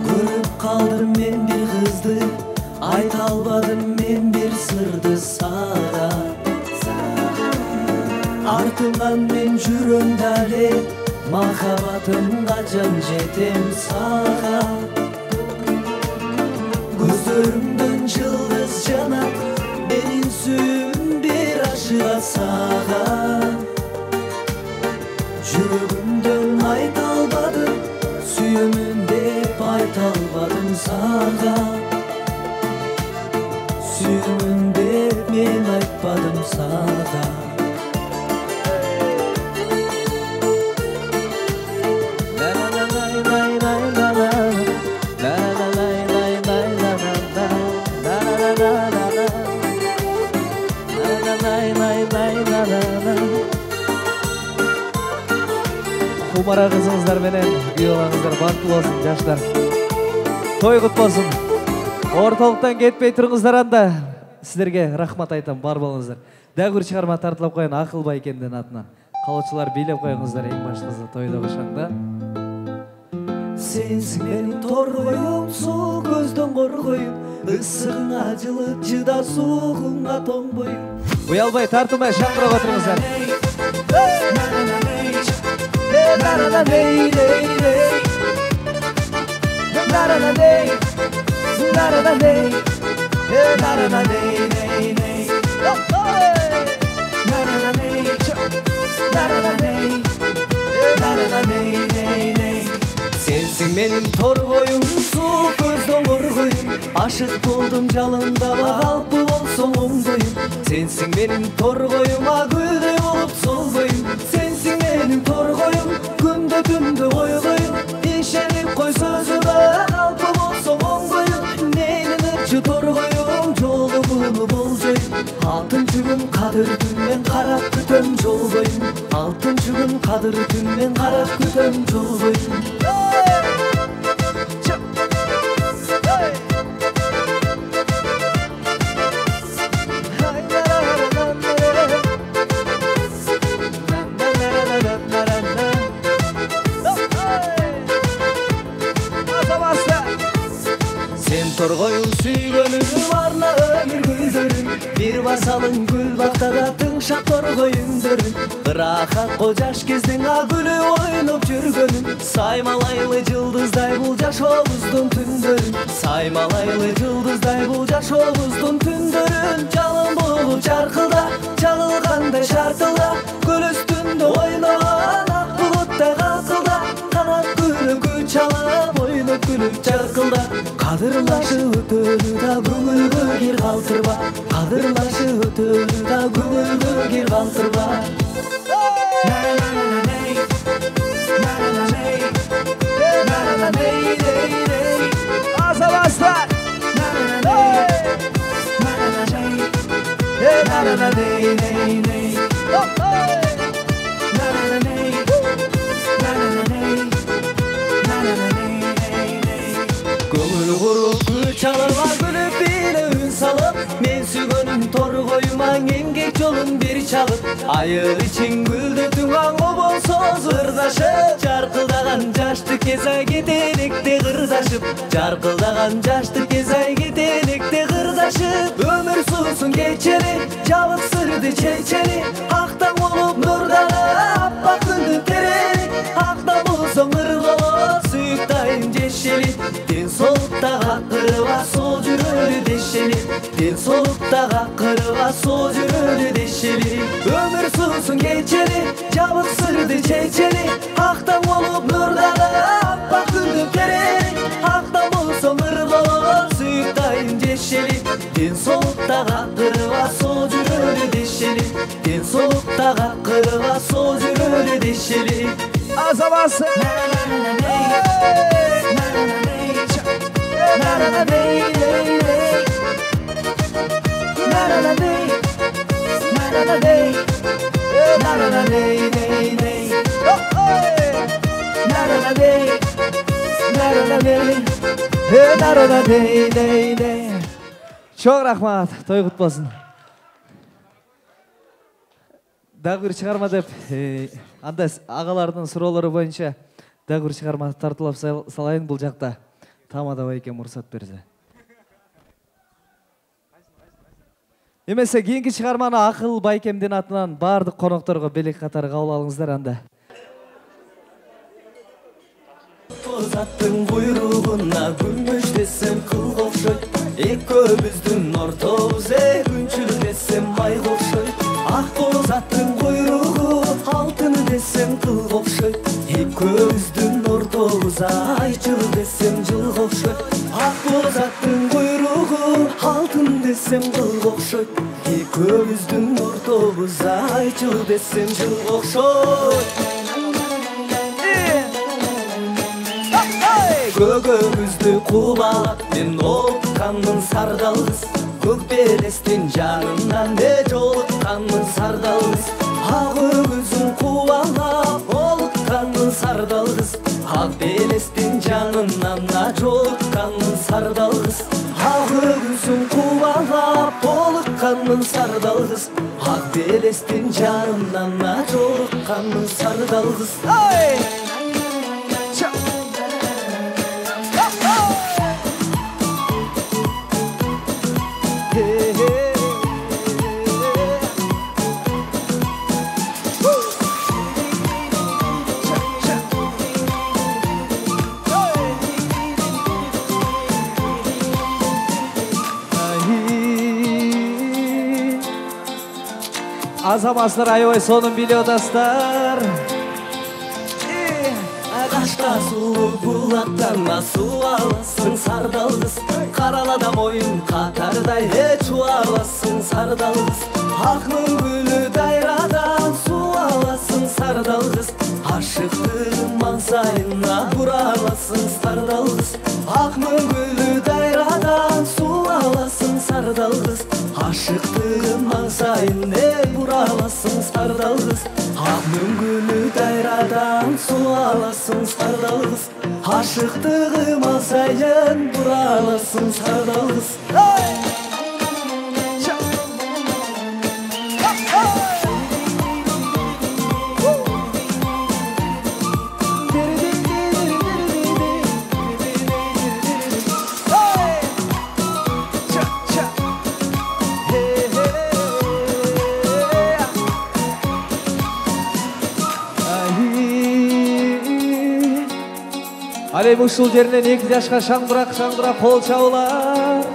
Көрүп калдым мен бир кызды, айта албадым мен бир сырды сага. Артыңан мен жүрөм дале, махаббатым качан жетем сага. Көздөрүңдөн жылдыз жанат, менин сүйүүм бир ашыгат сага. Жүрөгүмдөн айта албадым, сүйүүмүн деп айта албадым сага. Сүйүүмүн деп мен айтпадым сага. Кумара кызыңыздар менен күй алаңыздар бактылуу болсун жаштар. Той кут болсун. Ортолуктан кетпей туруңуздар анда. Сиздерге рахмат айтам, бар болуңуздар. Дагы бир чыгарма тартылып коеюн Акылбай экендин атынан. Калоочулар бийлеп коюңуздар эң башкысы тойдогу шаңда. Сенсиң менин торгоюм, суу көздөн коргоюм, ысығыңа жылып жыда суығыңа тоңбойым. Уялбай тартылмай шаңқырап отырыңыздар. Sensin benim torgoyum, su көздің ұрғойым. Ашық болдым жалында қалпы болсың оңдойым. Sensin benim torgoyuma gülde olup solgoyum. Sensin benim torgoyum, күнді түнді ойgoyum. İşenip koy sözüme қалпы болсың оңдойum. Neynin ırçı torgoyum, жолы bunu болжойым. Алтынчы күн қадыр түнмен қарап күтем жол бойым. Алтынчы күн қадыр түнмен қарап күтем жол бойым. Torgoyum süygönüm varla ömür gülдөрүм. Bir basalın gül baktada tыңшап torgoyumдөрүм. Рахат жаш кездин гүлү ойноп жүргөнүм. Саймалайлы жылдыздай бул жашообуздун түндөрүн. Саймалайлы жылдыздай бул жашообуздун түндөрүн. Жалын болуп жаркылда, чагылгандай шартылда. Көл үстүндө ойногон ак булуттай калкылда. Канат күлүп күч алып ойноп күлүп жаркылда. Кадырлашы өтөрү да көңүлгө кир калтырба. Кадырлашы өтөрү да көңүлгө кир калтырба. Азабастар! Көңіл құрып күч алырға күліп биле үн салып. Мен сүйгөнүм торгоюма эмгек жолун бир чалып. Айыр ичин гүлдө туңан болсо ырдашып. Жаркылдаган жашты кез ай кетенекте кырдашып. Жаркылдаган жашты кез ай кетенекте кырдашып. Өмүр суусун кечери, жабык сырды чечери. Актан болуп нурдары, аппак күндүн терени. Актан болсоң ыргоо, сүйүк дайым жешели. Ден солукта кырыба, сол жүрөлү дешели. Ден солукта кырыба, сол жүрөлү дешели. Өмүр суусун кечери, жабык сырды чечели. Актан болуп нурдары, аппак күндүн терени. Актан болсоң ыргоо, сүйүк дайым жешели. Ден солукта кырыба, сол жүрөлү дешели. Ден солукта кырыба, сол жүрөлү дешели. Азабасы! Çok rahmat, той кут болсун. Дагы бир чыгарма деп, анда агалардын суроолору боюнча дагы бир чыгарма тартуулап салайын бул жакта. Тамада байке мурсат берсе. Эмесе кийинки чыгарманы Акыл байкемдин атынан баардык конокторго белек катары кабыл алыңыздар анда. Озаттың буйругуна күмүш десем кылга окшойт. Экөөбүздүн ортобуз күнчүл десем майга окшойт. Ак бозаттың буйругу алтын десем кылга окшойт. Экөөбүздүн ортобуз айчыл десем жылга окшойт. Ак бозаттың буйругу алтын десем кылга окшойт. Экөөбүздүн ортобуз айчыл десем жылга окшойт. Көгөбүздү кубалап мен олукканмын сардалгыз. Көк белестин жанынан жолукканмын сардалгыз. Ак өгүзүн кубалап олукканмын сардалгыз. Ак белестин жанынан жолукканмын сардалгыз. Ак өгүзүн кубалап олукканмын сардалгыз. Ак белестин жанынан жолукканмын сардалгыз. азаматсыздар аябай сонун билип атасыздар. Ағашта сұлу бұлаттан су аласың сардалғыз, қаралада мойын қатардай чу аласың сардалғыз, ақның гүлі дайрадан су аласың сардалғыз, ашықтың маңсайына бұраласың сардалғыз, ақның гүлі дайрадан су аласың сардалғыз, ашықтың маңсайына бұраласың сардалғыз, ақның гүлі дайрадан су аласың сардалғыз, ашықтығы маңсайын бұраласың сардалғыз. Алем ушул жеринен 2 жашка шаңдырак кол чабуулар.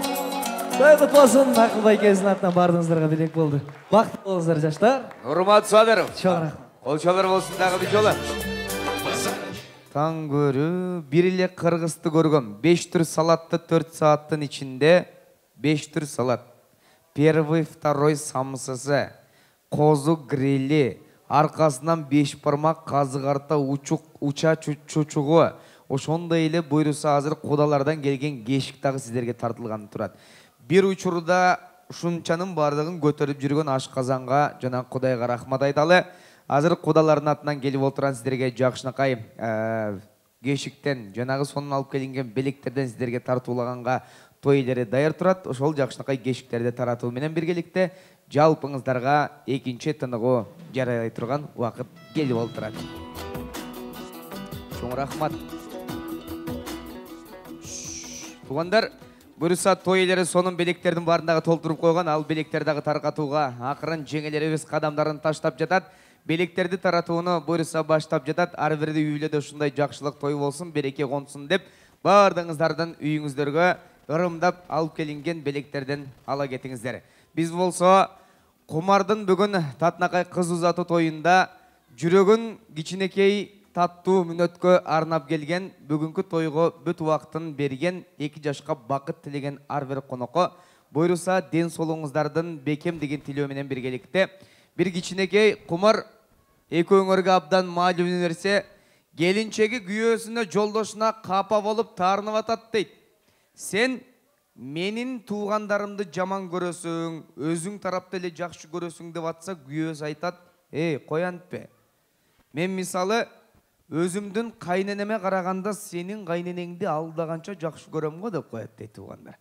Той кут болсун. Акылбай кезинин атынан баардыгыңыздарга белек болду. Бактылуу болуңуздар жаштар. Урматтуу Садыров. Чоң рахмат. Кол чабуулар болсун дагы бир жолу. Таң көрүү бир эле кыргызды көргөм. 5 түр салатты 4 сааттын ичинде 5 түр салат. Первый, второй самсысы, козу грили, аркасынан 5 бармак казык арта уча чучугу. Ошондой эле буйруса азыр кудалардан келген кешик дагы сиздерге тартылган турат. Бир учурда ушунчанын бардыгын көтөрүп жүргөн ашказанга жана Кудайга рахмат айталы. Азыр кудалардын атынан келип отурган сиздерге жакшынакай кешиктен жанагы сонун алып келинген белектерден сиздерге тартуулаганга той элери даяр турат. Ошол жакшынакай кешиктерди таратуу менен биргеликте жалпыңыздарга экинчи тыныгуу жаралай турган убакыт келип отурат. Чоң рахмат. Тугандар, буюрса той элери сонун белектердин баарындагы толтуруп койгон, ал белектер дагы таркатууга акырын жеңелерибиз кадамдарын таштап жатат. Белектерди таратууну буюрса баштап жатат. Ар бир үйлөдө ушундай жакшылык той болсун, береке консун деп баардыгыңыздардын үйүңүздөргө ырымдап алып келинген белектерден ала кетиңиздер. Биз болсо Кумардын бүгүн татынакай кыз узатуу тоюнда жүрөгүн кичинекей таттуу мүнөткө арнап келген, бүгүнкү тойго бүт убактын берген, 2 жашка бакыт тилеген ар бир конокко буйруса ден соолугуңуздардын бекем деген тилөө менен биргеликте бир кичинекей Кумар экөөңөргө абдан маалым нерсе, келинчеги күйөөсүнө жолдошуна капа болуп таарынып атат дейт. Сен менин туугандарымды жаман көрөсүң, өзүң тарапта эле жакшы көрөсүң деп атса, күйөөсү айтат: коянтпе. Мен мисалы өзүмдүн кайненеме караганда сенин кайненеңди алдаганча жакшы көрөм го деп коет дейт туугандар.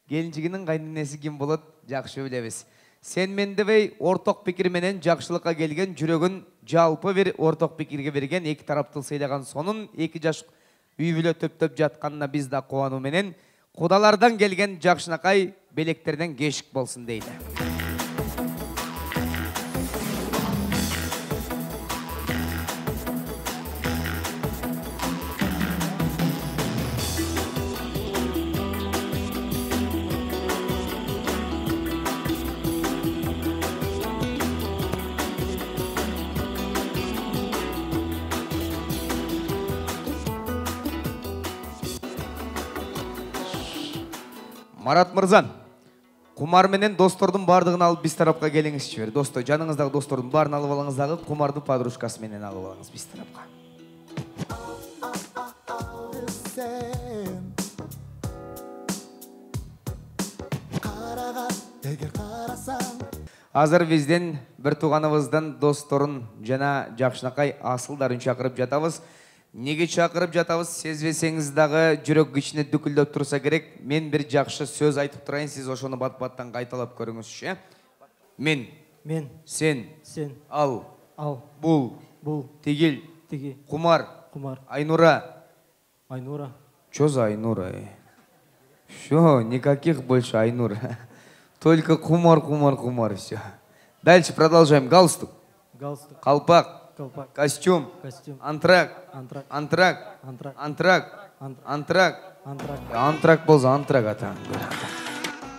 Келинчигинин кайненеси ким болот жакшы билебиз. Сен мен дебей орток пикир менен жакшылыкка келген, жүрөгүн жалпы бир орток пикирге берген, 2 тарапты сыйлаган сонун 2 жаш үй бүлө төптөп жатканына биз да кубануу менен кудалардан келген жакшынакай белектерден кешик болсун дейли. Марат Мырзан, Кумар менен достордун бардыгын алып биз тарапка келиңизчи. Достор, жаныңыздагы достордун баарын алып алыңыз, дагы Кумарды подружкасы менен алып алыңыз биз тарапка. Азыр бизден бир тууганыбыздын досторун жана жакшынакай асылдарын чакырып жатабыз. Неге чакырып жатабыз, сезбесеңиз дагы жүрөк кичине дүкүлдөп турса керек. Мен бир жакшы сөз айтып турайын, сиз ошону бат-баттан кайталап көрүңүзчү. Мен, сен, ал, бул, тигил, Кумар, Айнура. Чё за Айнура? Всё, никаких больше Айнур. Только Кумар, все. Дальше продолжаем. Галстук, колпак, костюм, антрак, антрак болса антрак атаң.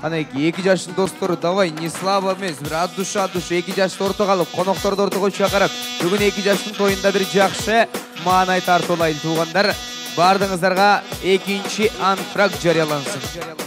Канеки 2 жаштын достору, давай не слабо эмес, бир от душа 2 жашты ортого алып, конокторду ортого чакырып, бүгүн 2 жаштын тоюнда бир жакшы маанай тартуулайлы туугандар. Бардыңыздарга 2-чи антракт жарыялансын.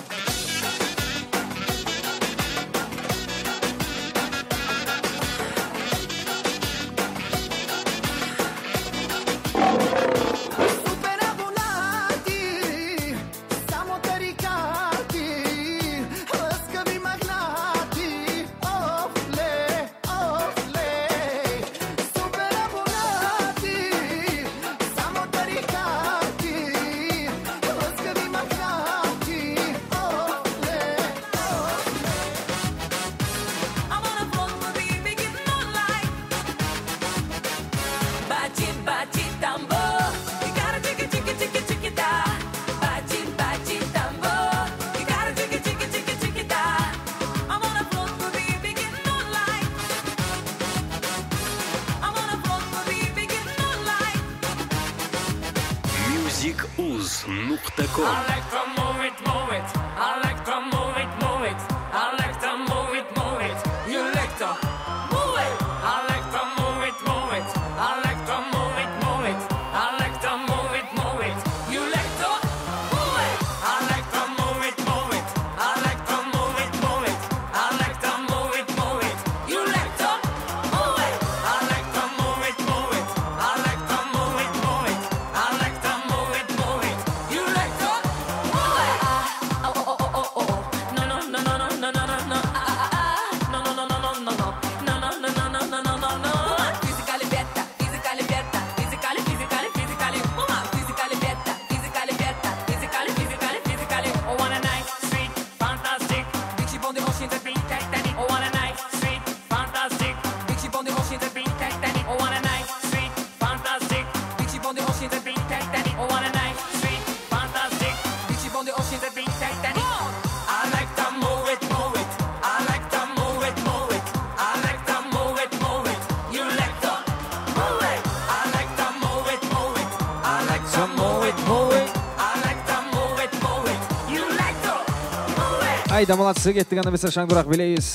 Айда, молодцы, кеттік ана бесір шаңдырақ білейіз.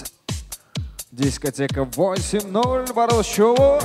Дискотека 8.0 барыл шоу.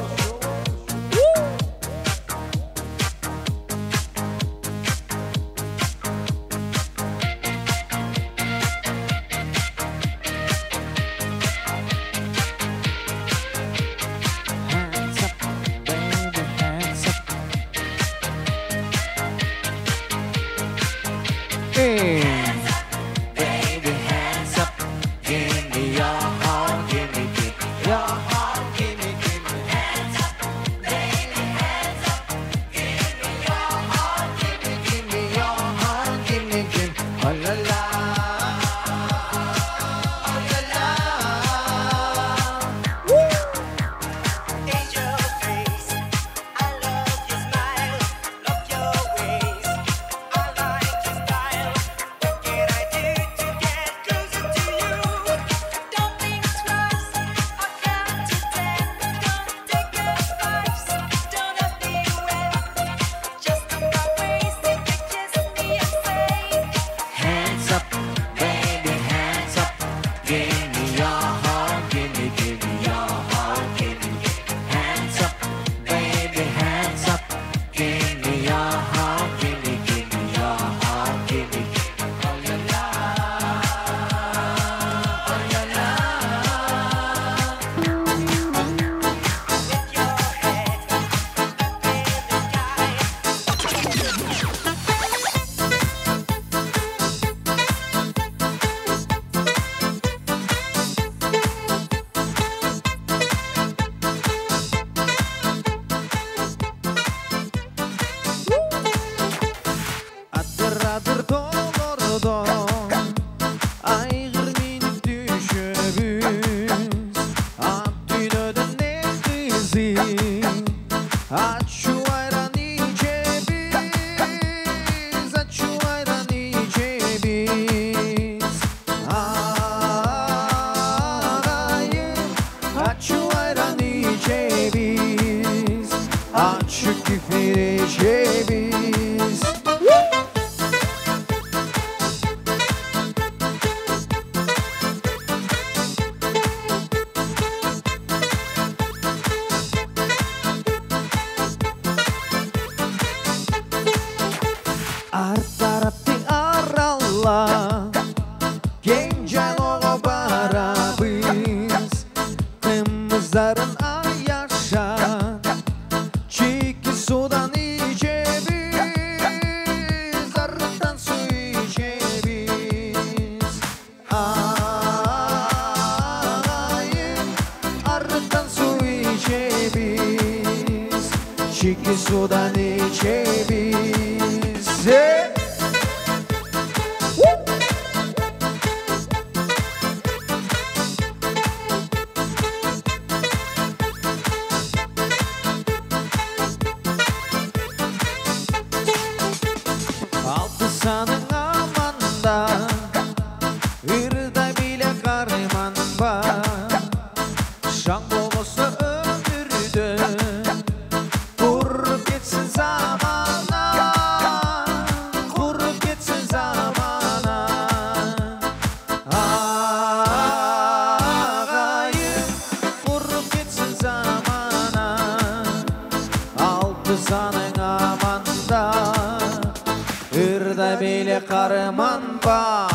Ezgi sudan içebiz. Altı sanın amanda, ırda bile karman var. Şan bolası ömürde, kurup geçsin zamana, kurup geçsin zamana. Ağayım, kurup geçsin zamana. Altı sanın amanda, ırda bile karman var.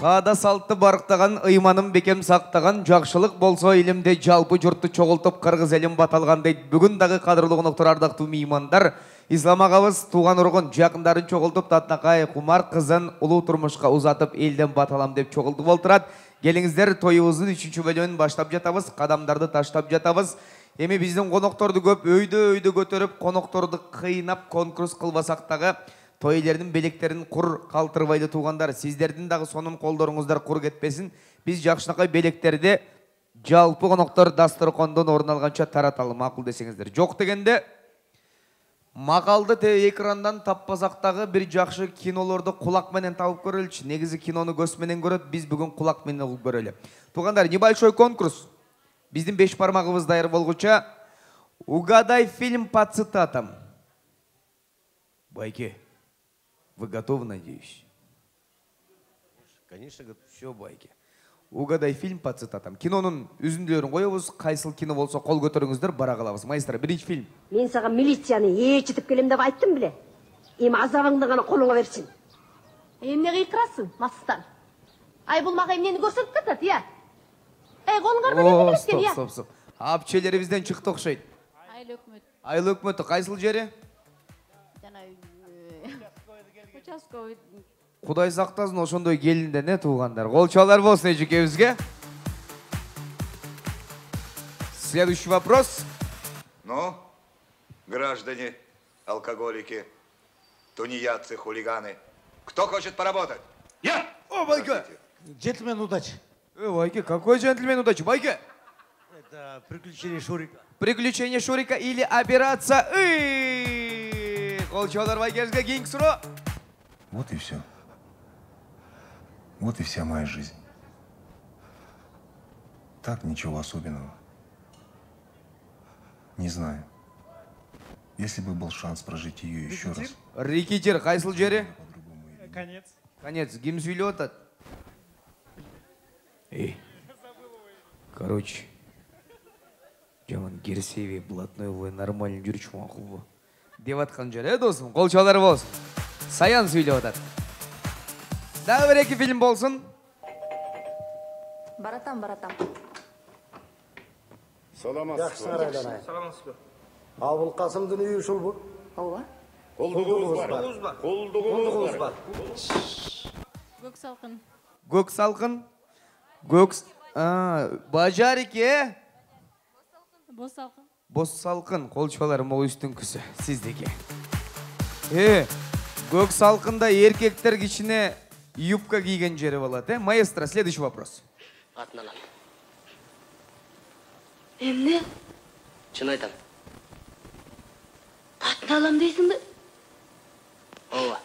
Қада салтты барықтаған, ыйманым бекем сақтаған, жақшылық болса елімде жалпы жұртты чоғылтып қырғыз елім баталған дейді. Бүгін дағы қадірлі қонақтар ардақты меймандар, ислам ағабыз туған ұрғын жақындарын чоғылтып татнақай құмар қызын ұлы тұрмышқа ұзатып елден баталам деп чоғылтып олтырады. Келіңіздер, тойымыздың 3-ші бөлімін баштап жатабыз, қадамдарды таштап жатабыз. Эми біздің қонақтарды көп өйді көтеріп, қонақтарды қиынап конкурс қылбасақтағы тойлердің белектерін құр қалтырбайды туғандар. Сіздердің дағы сонын қолдарыңыздар құр кетпесін. Біз жақшынақай белектерді жалпы қонақтар дастархандан орын алғанша тараталы, мақұл десеңіздер. Жоқ дегенде мақалды экрандан таппасақтағы бір жақшы киноларды құлақменен тауып көрелші. Негізі киноны көзменен көреді, біз бүгін құлақменен көрелі. Туғандар, небольшой конкурс. Біздің 5 бармағымыз дайыр болғыча угадай фильм по цитатам. Байке, вы готовы, надеюсь? Конечно, готов. Все, Байке. Угадай фильм по цитатам. Кинонun үзінділерін қойыңыз, қайсыл кино болса қол көтеріңіздер, бара қалабыз. Майстар, бірінші фильм. Мен саған милицияны ечітіп келем деп айттым біле. Ем азабыңды ғана қолыңа берсін. Емне қиқырасың, мастан. Ай, бұл маға емнені көрсетіп кетеді, я? Ай, қолың қарман емне кеткен, я? Стоп. Апчелерімізден шықты оқшайды. Айлы өкмөт. Айлы өкмөті қайсыл жері? Участковый. Құдай сақтасын, ошондой келінде не туғандар. Қолчалар болсын ежекебізге. Следующий вопрос. Ну, граждане, алкоголики, тунеядцы, хулиганы, кто хочет поработать? Я! О, Байке! Джентльмен удачи. Байке, какой джентльмен удачи? Байке! Это приключение Шурика. Приключение Шурика или операция Қолчалар Байкемізге кейінгі сұру. Вот и все. Вот и вся моя жизнь. Так, ничего особенного. Не знаю. Если бы был шанс прожить ее еще раз. Рекетир, қайсыл жері? Конец. Конец, кім сөйлеп атады? Короче, жаман Герсеве, блатной вой, нормальный жүріш мақұл бұл. Деп атқан жер, досым, қолчалар болсын. Саян сөйлеп атады. Дағы бір екі фильм болсын. Баратам. Жақсыңар айланайын. Абыл Қасымдың үйі ұшыл бұл. Ова? Құлдығымыз бар. Көк салқын. Көк салқын. Бажарике. Бос салқын. Бос салқын. Қолчалар мол үстін күсі. Сіздеке. Көк салқында еркектер кішіне юбка киген жері болады. Маэстро, следующий вопрос. Атын алам. Эмне? Шын айтам. Атын алам дейсің бе? Ооба.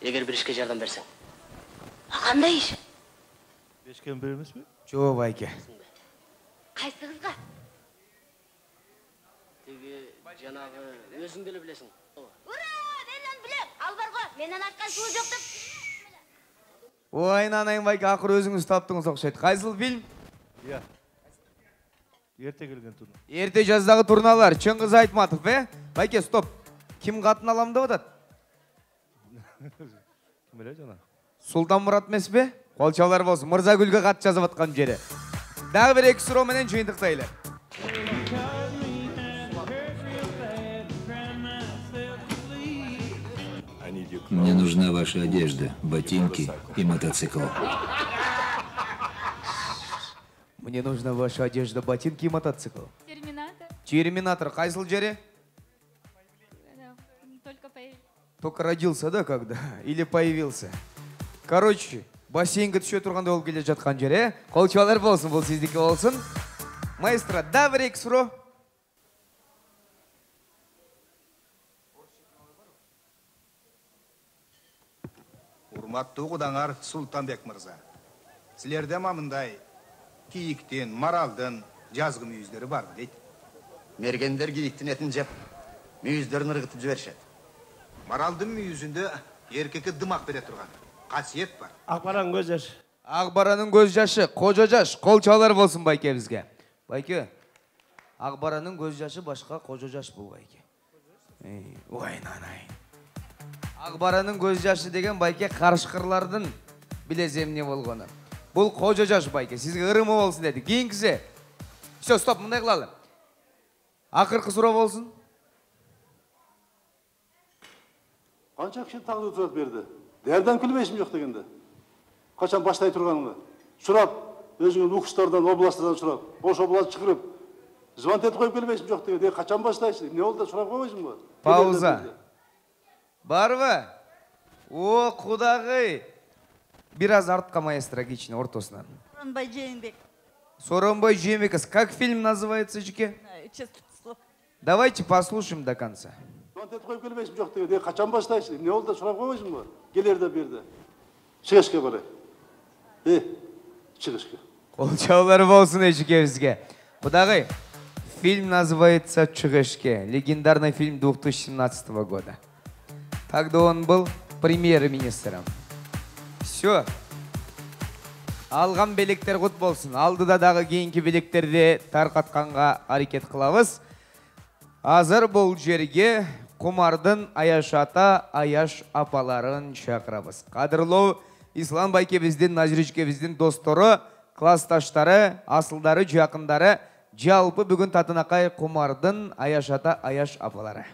Егер бір ішке жардам берсең. Қандай іш? Бешкен бір емес пе? Жо, Байке. Қайсы қызға? Теге жанағы өзің біле білесің. Ура! Менен білем. Ал бар ғой. Менен аққан суы жоқ деп. Ой, нанайын Байке, ақыр өзіңіз таптыңыз оқшайды. Қайсыл фильм? Иә. Ерте келген турна. Ерте жаздағы турналар. Чыңғыз Айтматов, Байке, стоп. Кім қатын алам деп атады? Кім біле жана? Сұлтан Мұрат емес пе? Қолчалар болсын. Мырзагүлге қат жазып атқан жері. Дағы бір екі сұрау менен жиынтықтайлы. Мне нужна ваша одежда, ботинки и мотоцикл. Мне нужна ваша одежда, ботинки и мотоцикл. Терминатор. Терминатор. Кайсыл жере? Только появился. Только родился, да, когда? Или появился? Короче, бассейнге түшө турганда болуп келе жаткан жер, Колчубалар болсун, бул сиздики болсун. Маэстро, да бір екі сұро. Урматтуу кудаңар Султанбек мырза. Силерде мамындай кийиктин, маралдын жазгы мүйүздөрү бар дейт. Мергендер кийиктин этин жеп, мүйүздөрүн ыргытып жиберишет. Маралдын мүйүзүндө эркекке дымак бере турган касиет бар. Акбаранын көз жашы. Акбаранын көз жашы, кожо жаш, Колчубалар болсун байке бизге. Байке, Акбаранын көз жашы башка, кожо жаш бул байке. Ой, нанай. Акбаранын көз жашы деген байке карышкырлардын билез эмне болгону. Бул кожо жаш байке, сизге ырымы болсун деди. Кийинкиси. Всё, стоп, мындай кылалы. Акыркы суроо болсун. Канча киши тагы сурап берди. Дерден күлбейсиң жок дегенде. Качан баштай турганыңды. Сурап, өзүңүн укуштардан, областтардан сурап, ош област чыгырып, звонок этип коюп келбейсиң жок дегенде. Качан баштайсың? Эмне болду да сурап койбойсуңбу? Пауза. Барбы? О, кудагый. Бир аз артка маэстро кичине ортосунан. Соронбай Жээнбек. Соронбай Жээнбек. Как фильм называется, жике? Честное слово. Давайте послушаем до конца. Звонок этип коюп келбейсиң жок дегенде. Качан баштайсың? Эмне болду да сурап койбойсуңбу? Келерде берди. Чыгышка барай. Чыгышка. Колчубалар болсун эжике бизге. Кудагый, фильм называется «Чыгышке». Легендарный фильм 2017 года. Тогда он был премьер-министром. Все. Алган белектер кут болсун. Алдыда дагы кийинки белектерди таркатканга аракет кылабыз. Азыр бул жерге Кумардын Аяш ата, Аяш апаларын чакырабыз. Кадырлуу Ислам байкебиздин, Назиричкебиздин достору, классташтары, асылдары, жакындары, жалпы бүгүн Татынакай Кумардын Аяш ата, Аяш апалары.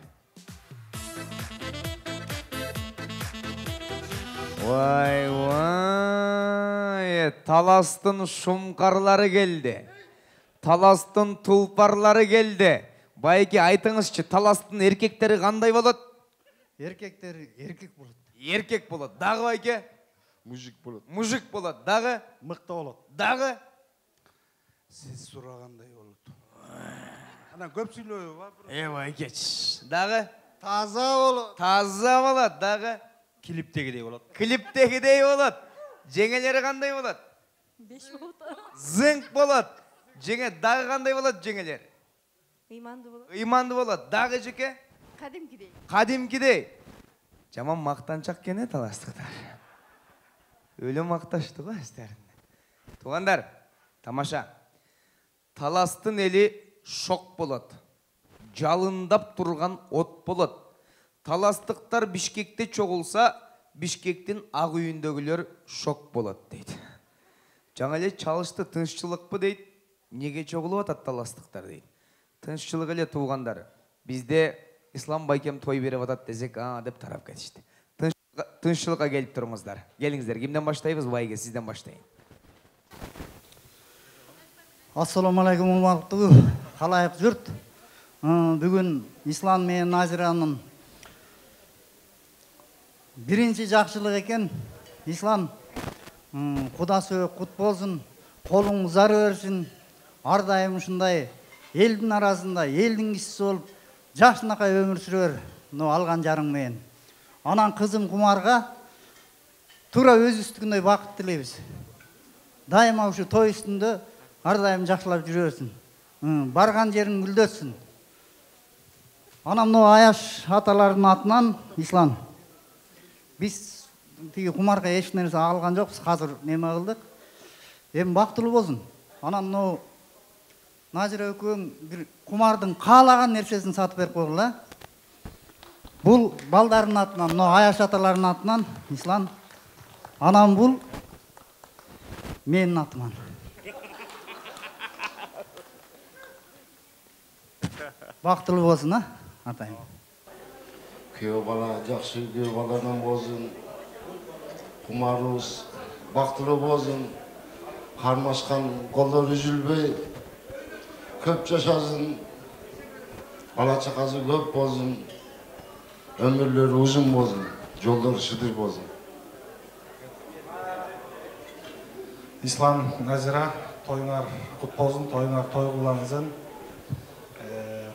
Вай, таластын шумкарлары келди. Таластын тулпарлары келди. Байке, айтыңызчы, таластын эркектери кандай болот? Эркектери эркек болот. Эркек болот. Дагы байке? Мужик болот. Мужик болот. Дагы? Мыкты болот. Дагы? Сиз сурагандай болот. Ана көп сүйлөбү бар. Байкеч. Дагы? Таза болот. Таза болот. Дагы? Клиптегидей болот. Клиптегидей болот. Жеңелери кандай болот? 5 болот. Зыңк болот. Жеңе дагы кандай болот жеңелер? Ыйманды болот. Ыйманды болот. Дагы жеке? Кадимкидей. Кадимкидей. Жаман мактанчак кене таластыктар. Өлө макташты го эстеринде. Туугандар, тамаша. Таластын эли шок болот. Жалындап турган от болот. Таластыктар Бишкекте чогулса, Бишкектин ак үйүндөгүлөр шок болот дейт. Жаңа эле чалышты, тынччылыкпы дейт. Неге чогулуп атат таластыктар дейт. Тынччылык эле туугандар. Бизде Ислам байкем той берип атат десек, деп тарап кетишти. Тынччылыкка келип туруңуздар. Келиңиздер. Кимден баштайбыз? Байге, сизден баштайын. Ассаламу алейкум, урматтуу халайык журт. Бүгүн Ислам менен Назиранын биринчи жакшылык экен. Ислам кудасы кут болсун, колуң зары берсин. Ар дайым ушундай элдин арасында элдин кишиси болуп жакшынакай өмүр сүрөр. Алган жарың менен. Анан кызым Кумарга туура өзүбүздүкүндөй бакыт тилейбиз. Дайыма ушу той үстүндө ар дайым жакшылап жүрөсүн. Барган жериң гүлдөсүн. Анан Аяш аталардын атынан Ислам. Биз тиги Кумарга эч нерсе алган жокпуз, азыр неме кылдык. Эми бактылуу болсун. Анан Назира экөөң бир Кумардын каалаган нерсесин сатып берип койгула. Бул балдардын атынан, Аяш аталардын атынан Ислам. Анан бул менин атыман. Бактылуу болсун, атайым. Kүйөө бала жакшы күйөө баладан болсун. Кумарыбыз бактылуу болсун. Кармашкан колдор үзүлбөй көп жашасын. Бала чакасы көп болсун. Ömürleri uzun bozun, yolları şıdır bozun. İslam Nazira, toyunar kut bolsun, toyunar toy kılansın.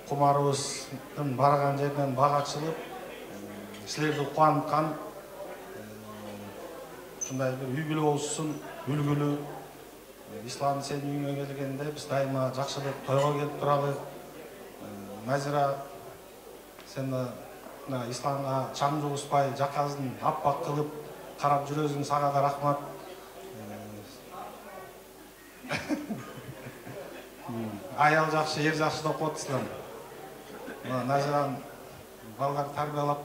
Kumarыбыздын барган жерден бага чыгып, силерди кубанткан ушундай бир үйгүлүү болушун, үлгүлүү. Ислам сенин үйүңө келгенде биз дайыма жакшылык тойго келип туралы. Назира сен Исламга чаң жугушпай, жакасын аппак кылып карап жүрөсүң, сага да рахмат. Аял жакшы, ер жакшы деп коет Ислам. Назиран балдар тарбиялап,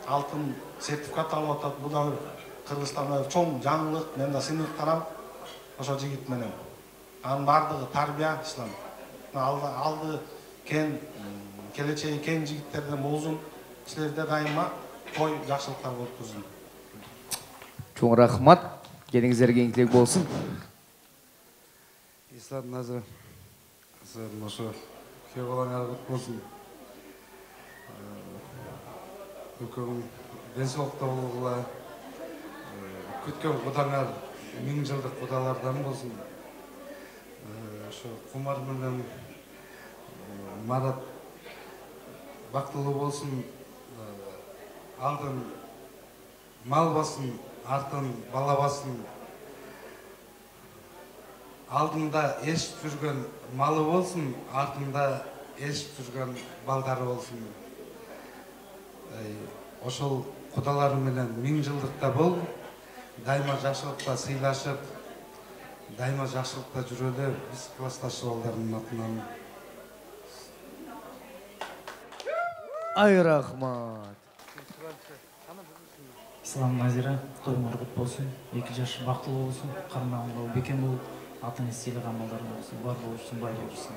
алтын сертификат алып атат. Бул да Кыргызстанда чоң жаңылык, мен да сыймыктанам ошо жигит менен. Анын бардыгы тарбия Ислам. Алды кен, келечеги кен жигиттерден болсун. Силерде дайыма той жакшылыктар болуп турсун. Чоң рахмат. Келиңиздерге кеңтилик болсун. Ислам Назыр, сен ошо күйөө балаңар кут болсун. Экөөң денсаулыкта болгула. Күткөн кудаңар 1000 жылдык кудалардан болсун. Ошо Кумар менен Марат бактылуу болсун. Алдын мал басын, артын бала басын. Алдында ешіп жүрген малы болсын, артында ешіп жүрген балдары болсын. Ошол кудалары менен 1000 жылдыкта бол, дайыма жакшылыкта сыйлашып, дайыма жакшылыкта жүрөлү, биз классташ балдардын атынан. Ай рахмат. Ислам Назира, тойуңар кут болсун, 2 жаш бактылуу болсун, кармагыңга бекем болуп, атын эстелеген балдар болсун, бар болушун, бай болушун.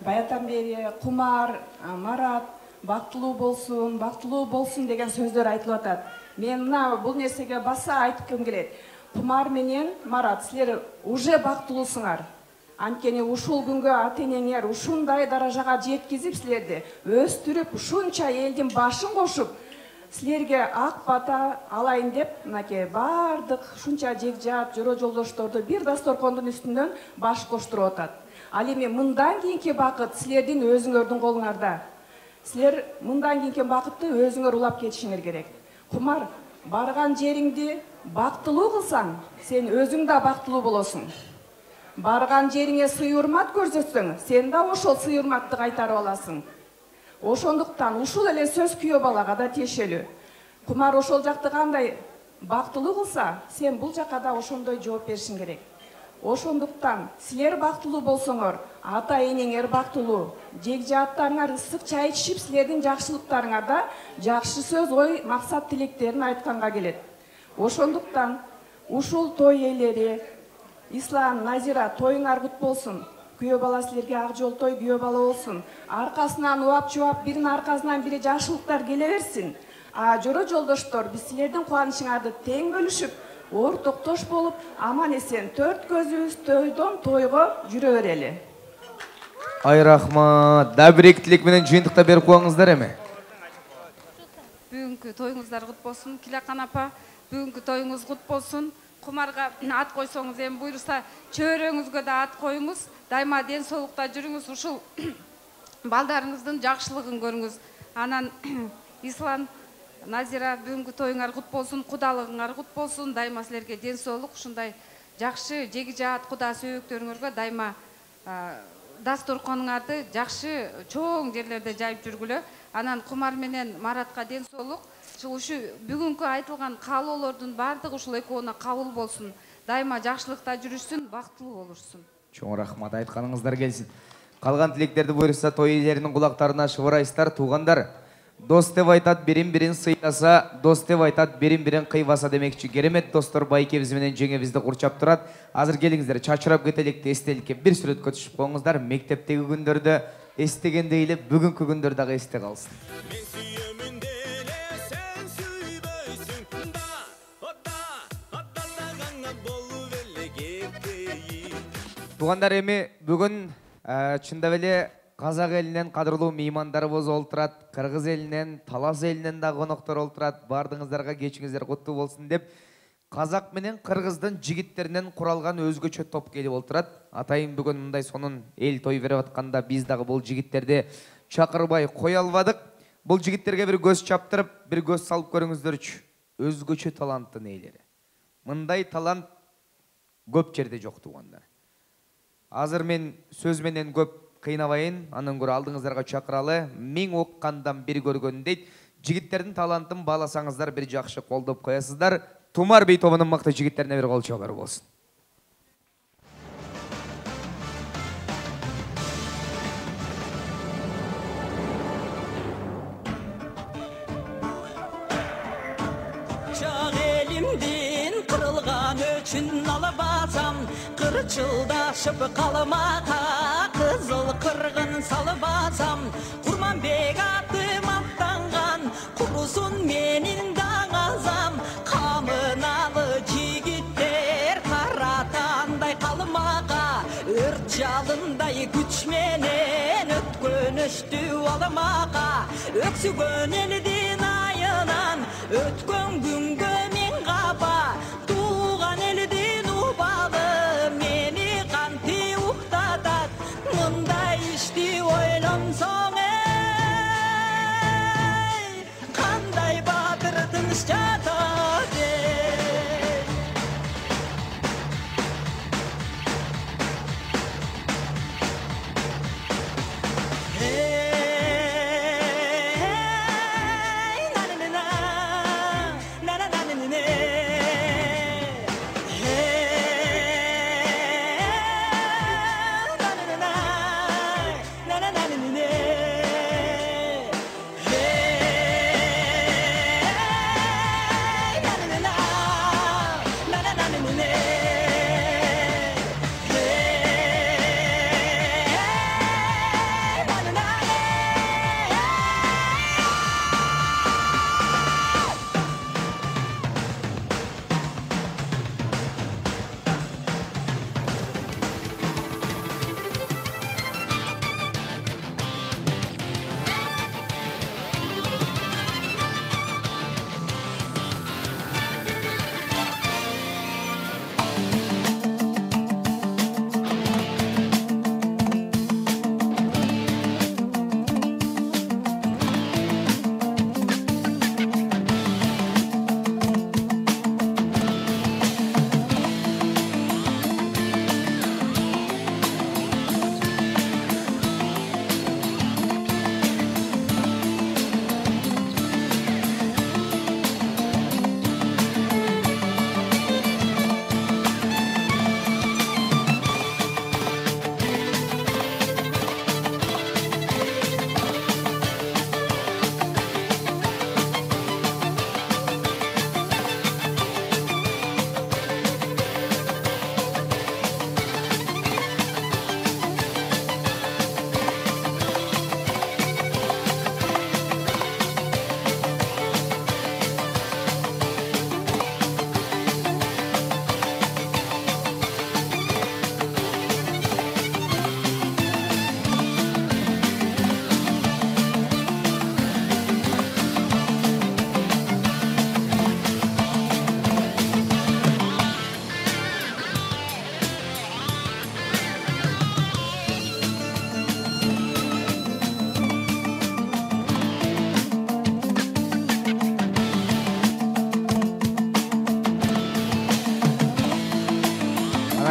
Баятан бери Кумар, Марат бактылуу болсун деген сөздөр айтылып атат. Мен мына бул нерсеге баса айткым келет. Кумар менен Марат, силер уже бактылуусуңар. Анткени ушул күнгө ата-энеңер ушундай даражага жеткизип силерди өстүрүп, ушунча элдин башын кошуп, силерге ак бата алайын деп, мынакей бардык ушунча жекжат, жора жолдошторду бир дасторкондун үстүнөн баш коштуруп атат. Ал эми мындан кийинки бакыт силердин өзүңөрдүн колуңарда. Силер мындан кийинки бакытты өзүңөр улап кетишиңер керек. Кумар, барган жериңди бактылуу кылсаң, сен өзүң да бактылуу болосуң. Барган жериңе сый урмат көрсөтсөң, сен да ошол сый урматты кайтарып аласың. Ошондуктан ушул эле сөз күйөө балага да тиешелүү. Кумар ошол жакты кандай бактылуу кылса, сен бул жакка да ошондой жооп беришиң керек. Ошондуктан силер бактылуу болсоңор, ата-энеңер бактылуу, жекжааттарыңар ысык чай ичип, силердин жакшылыктарыңарда жакшы сөз, ой, максат тилектерин айтканга келет. Ошондуктан ушул той ээлери Ислам, Назира, тоюңар кут болсун. Күйөө бала силерге ак жол той күйөө бала болсун. Аркасынан уап чуап, биринин аркасынан бири жакшылыктар келе берсин. Жора жолдоштор, биз силердин кубанычыңарды тең бөлүшүп, ортоктош болуп, аман эсен 4 көзүбүз тойдон тойго жүрө берели. Ай рахмат. Да биректилик менен жыйынтыкта берип коюңуздар эми. Бүгүнкү тоюңуздар кут болсун. Килакан апа, бүгүнкү тоюңуз кут болсун. Кумарга ат койсоңуз, эми буйрса чөйрөңүзгө да ат коюңуз. Дайыма ден соолукта жүрүңүз, ушул балдарыңыздын жакшылыгын көрүңүз. Анан Ислам, Назира, бүгүнкү тоюңар кут болсун, кудалыгыңар кут болсун. Дайыма силерге ден соолук, ушундай жакшы жеги-жаат куда сөөктөрүңөргө дайыма дасторконуңарды жакшы чоң жерлерде жайып жүргүлө. Анан Кумар менен Маратка ден соолук. Ушу бүгүнкү айтылган каалоолордун бардыгы ушул экөөүнө кабыл болсун. Дайыма жакшылыкта жүрүшсүн, бактылуу болушсун. Чоң рахмат, айтканыңыздар келсин. Калган тилектерди буйрса той ээлеринин кулактарына шыбырайсыздар. Туугандар, дос деп айтат, бирин-бирин сыйласа, дос деп айтат, бирин-бирин кыйбаса демекчи. Керемет достор байкебиз менен жеңебизди курчап турат. Азыр келиңиздер, чачырап кетеликти эстеликке бир сүрөткө түшүп коюңуздар. Мектептеги күндөрдө эстегенде эле бүгүнкү күндөр дагы эсте калсын. Тугандар, эми бүгүн чындап эле казак элинен кадырлуу меймандарыбыз олтурат, кыргыз элинен, талас элинен да коноктор олтурат. Бардыңыздарга кечиңиздер куттуу болсун деп казак менен кыргыздын жигиттеринен куралган өзгөчө топ келип олтурат. Атайын бүгүн мындай сонун эл той берип атканда биз дагы бул жигиттерди чакырбай кое албадык. Бул жигиттерге бир көз чаптырып, бир көз салып көрүңүздөрчү. Өзгөчө таланттын ээлери. Мындай талант көп жерде жок, тугандар. Азыр мен сөз менен көп кыйнабайын, анын көрө алдыңыздарга чакыралы. Миң уккандан бир көргөн дейт. Жигиттердин талантын бааласаңыздар, бир жакшы колдоп коесуздар. Тумар бей тобунун мыкты жигиттерине бир кол чогуу болсун. Чак элимдин кырылган өчүн албасам, кырчылдашып калмага кызыл кыргын салбасам, Курманбек атым аттанган, курусун менин даңазам, камыналы жигиттер таратандай калмага, өрт жалындай күч менен өткөнүштү алмага, өксүгөн элдин айынан өткөн күнгө мен каба, тууган элдин убалы мени канти уктатат, мындай ишти ойлонсоң кандай баатыр тыныч жатат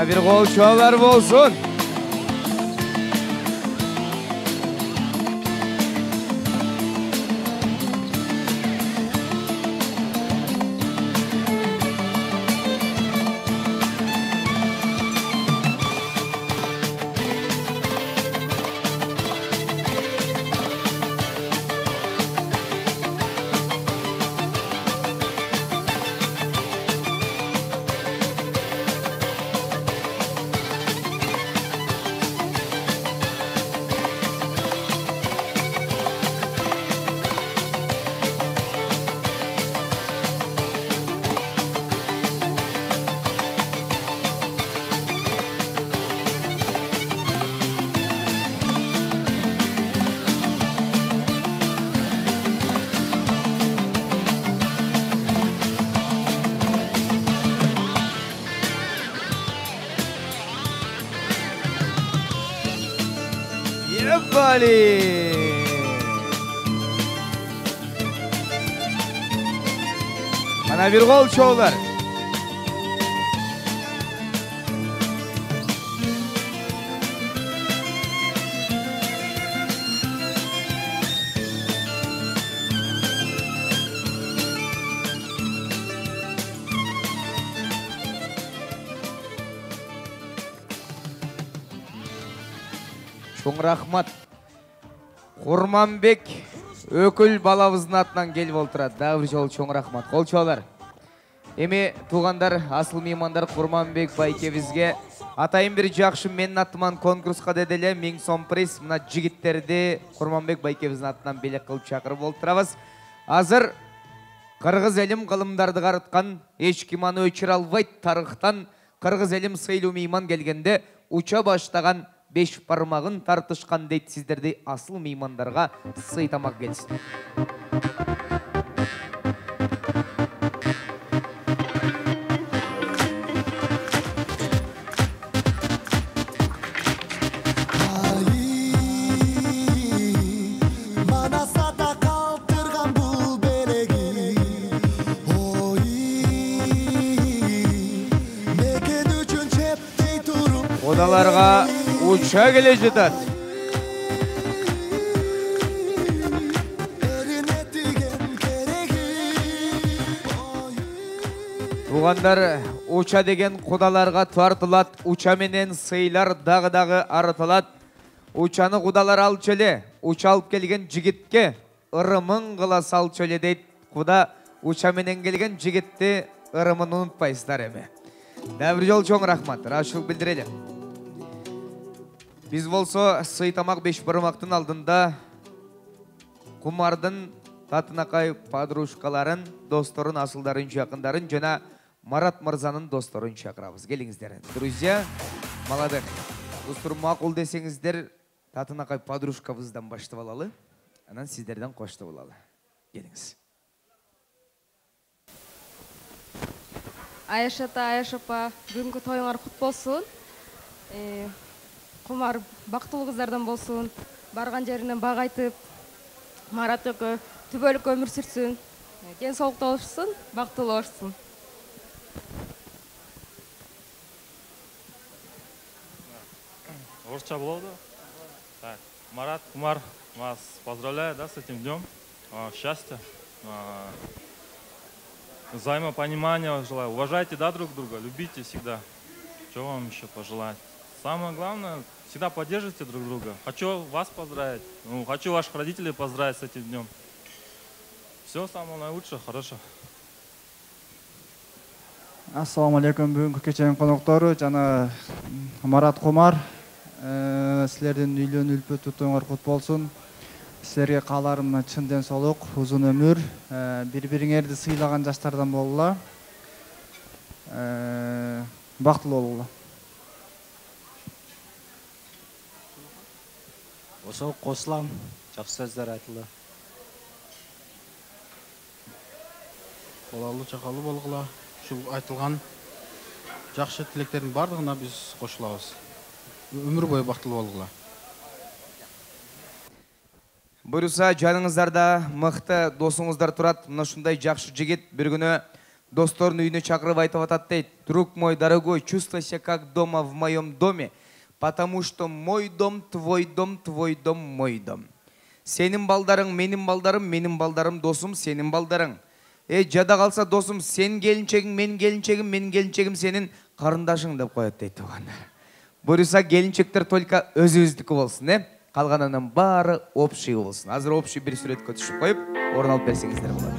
Bir kol çuvalar bolsun. Али. Ана bir qol çoğlar. Çoğun rahmat. Құрманбек өкіл балабыздың атынан келіп отырады. Дәу бір жол çoğun rahmat. Қол çoğlar. Эми туғандар, асыл меймандар Құрманбек байкебізге атайын бір жақшы менің атыман конкурсқа деделе 1000 сом приз. Мына жігіттерді Құрманбек байкебіздің атынан белек қылып шақырып олтырабыз. Азыр Қырғыз елім ғылымдарды қарытқан, ешкім аны өчір албайды тарихтан. Қырғыз елім сыйлы мейман келгенде уча баштаған 5 пармағын тартышқан дейді сіздерді асыл меймандарға сый тамақ келсін. Odalарға уча келе жетат. Туғандар, уча деген құдаларға тартылат, уча менен сыйлар дағы-дағы артылат. Учаны құдалар ал чөле, уча алып келген жігітке ырымын қыла сал чөле дейді. Құда уча менен келген жігітті ырымын ұнытпайсыздар еме. Дәбір жол çoğun рахмат, рашыл білдірелі. Біз болса сый тамақ 5 пармақтың алдында Құмардың Татынақай подружкаларын, достарын, асылдарын, жақындарын жана Марат Мырзаның достарын шақырабыз. Келіңіздер. Друзья, молодых. Достар мақұл десеңіздер, Татынақай подружкабыздан баштап алалы, анан сіздерден қоштап алалы. Келіңіз. Аяшата, Аяшапа, бүгінгі тойыңар құт болсын. Құмар бақтылы қыздардан болсын. Барған жерінен бақ айтып, Марат өкі түбөлік өмір сүрсін. Ден соғықта олышсын, бақтылы олышсын. Орысша болады. Марат, Құмар, вас поздравляю, да, с этим днем. Счастья. Взаимопонимания желаю. Уважайте, да, друг друга, любите всегда. Что вам еще пожелать? Самое главное, всегда поддерживайте друг друга. Хочу вас поздравить. Хочу ваших родителей поздравить с этим днем. Все самое наилучшее, хорошо. Ассаламу алейкум, бүгінгі кешенің қонақтары, жана Марат Құмар. Сілерден үйлен үлпі тұтыңар құт болсын. Сіздерге қаларымна чын денсаулық, ұзын өмір, бір-біріңерді сыйлаған жастардан болула. Бақтылы болула. Осы қосылам, жақсы сөздер айтылды. Қолалы чақалы болғыла, шул айтылған жақсы тілектердің барлығына біз қосылабыз. Өмір бойы бақтылы болғыла. Бұйырса, жаныңыздарда мықты досыңыздар тұрады. Мына шундай жақсы жігіт бір күні достарын үйіне шақырып айтып атады дейді. Друг мой дорогой, чувствуйся как дома в моем доме, потому что мой дом, твой дом, мой дом. Сенің балдарың, менің балдарым, менің балдарым досым, сенің балдарың. Жада қалса досым, сен келіншегің, мен келіншегім, мен келіншегім сенің қарындашың деп қояды дейді туғандар. Бұйырса, келіншектер только өзі-өздікі болсын, қалғанынан бары общий болсын. Азыр общий бір суретке түшіп қойып, орын алып берсеңіздер болады.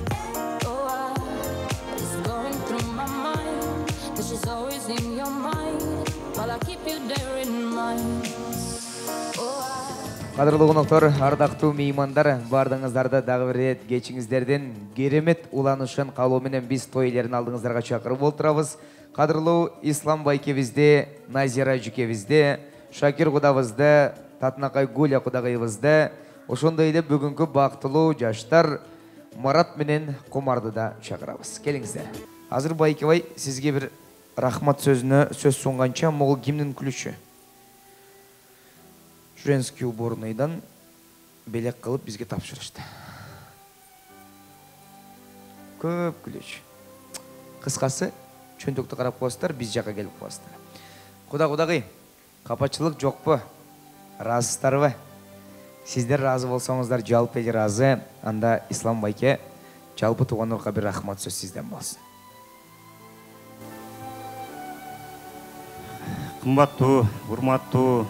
Қадірлі қонақтар, ардақты меймандар, бардыңыздарды дағы бір рет кечіңіздерден керемет уланышын қалуыменен біз той иелерін алдыңыздарға шақырып отырабыз. Қадірлі Ислам байкебізде, Назира жүкебізде, Шакир құдавызды, Татынақай Гуля құдағайымызды, ошондайды бүгінгі бақтылы жаштар Марат менен Құмарды да шақырабыз. Келіңіздер. Азыр Байкебай сізге бір рахмат сөз соңғанша, мұғыл кімнің күліші? Женский уборныйдан белек кылып бизге тапшырышты. Көп күлөч. Кыскасы, чөндөктү карап коесуздар, биз жака келип коесуздар. Кудагый, капачылык жокпу? Разысыздарбы? Сиздер разы болсоңуздар, жалпы эли разы. Анда Ислам байке, жалпы туугандарга бир рахмат сөз сизден болсун. Кымбаттуу, урматтуу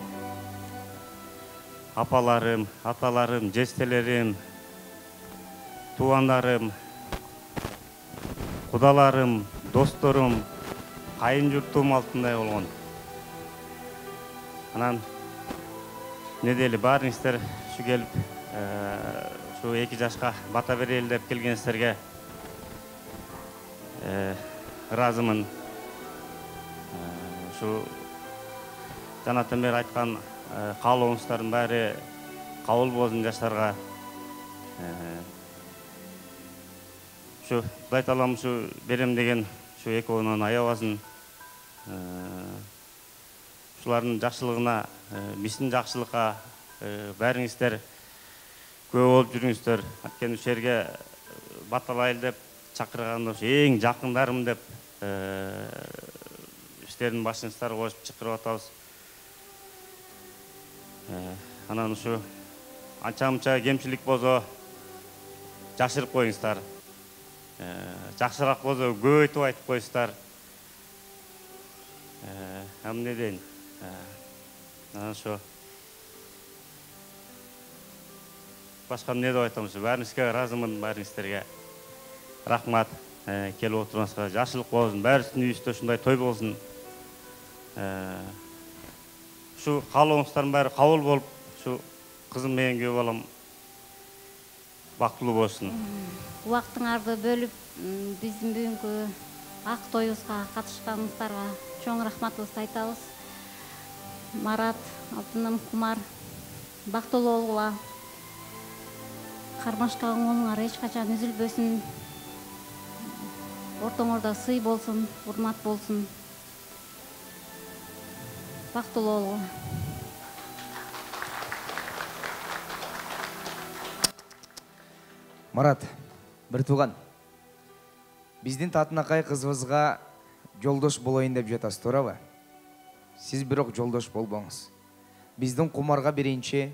апаларым, аталарым, жестелерим, туугандарым, кудаларым, досторум, кайын журтум алтындай болгон. Анан не дейли, баарыңыздар ушу келип, ушу 2 жашка бата берели деп келгениңиздерге ыраазымын. Ушу жанатан бери айткан каалооңуздардын баары кабыл болсун жаштарга. Ушу Кудай таалам ушу берем деген ушу экөөнөн аябасын. Ушулардын жакшылыгына, биздин жакшылыкка баарыңыздар күбө болуп жүрүңүздөр. Анткени ушул жерге баталайлы деп чакырганда ушу эң жакындарым деп иштердин башыңыздар кошуп чакырып атабыз. Анан ушу анча-мынча кемчилик болсо жашырып коюңуздар. Жакшыраак болсо көбөйтүп айтып коюңуздар. Эмне дейин? Анан ушу башка эмне деп айтам, ушу баарыңызга ыраазымын, баарыңыздерге рахмат. Келип отуруңузга жакшылык болсун, баарыбыздын үйүбүздө ушундай той болсун. Ушу каалооңуздардын баары кабыл болуп, ушу кызым менен күйөө балам бактылуу болсун. Убактыңарды бөлүп, биздин бүгүнкү ак тоюбузга катышканыңыздарга чоң рахматыбызды айтабыз. Марат, алтыным, Кумар, бактылуу болгула. Кармашкан колуңар эч качан үзүлбөсүн. Ортоңордо сый болсун, урмат болсун. Бактылуу болгула. Марат, бир тууган. Биздин татынакай кызыбызга жолдош болоюн деп жатасыз, туурабы? Сиз бирок жолдош болбоңуз. Биздин Кумарга биринчи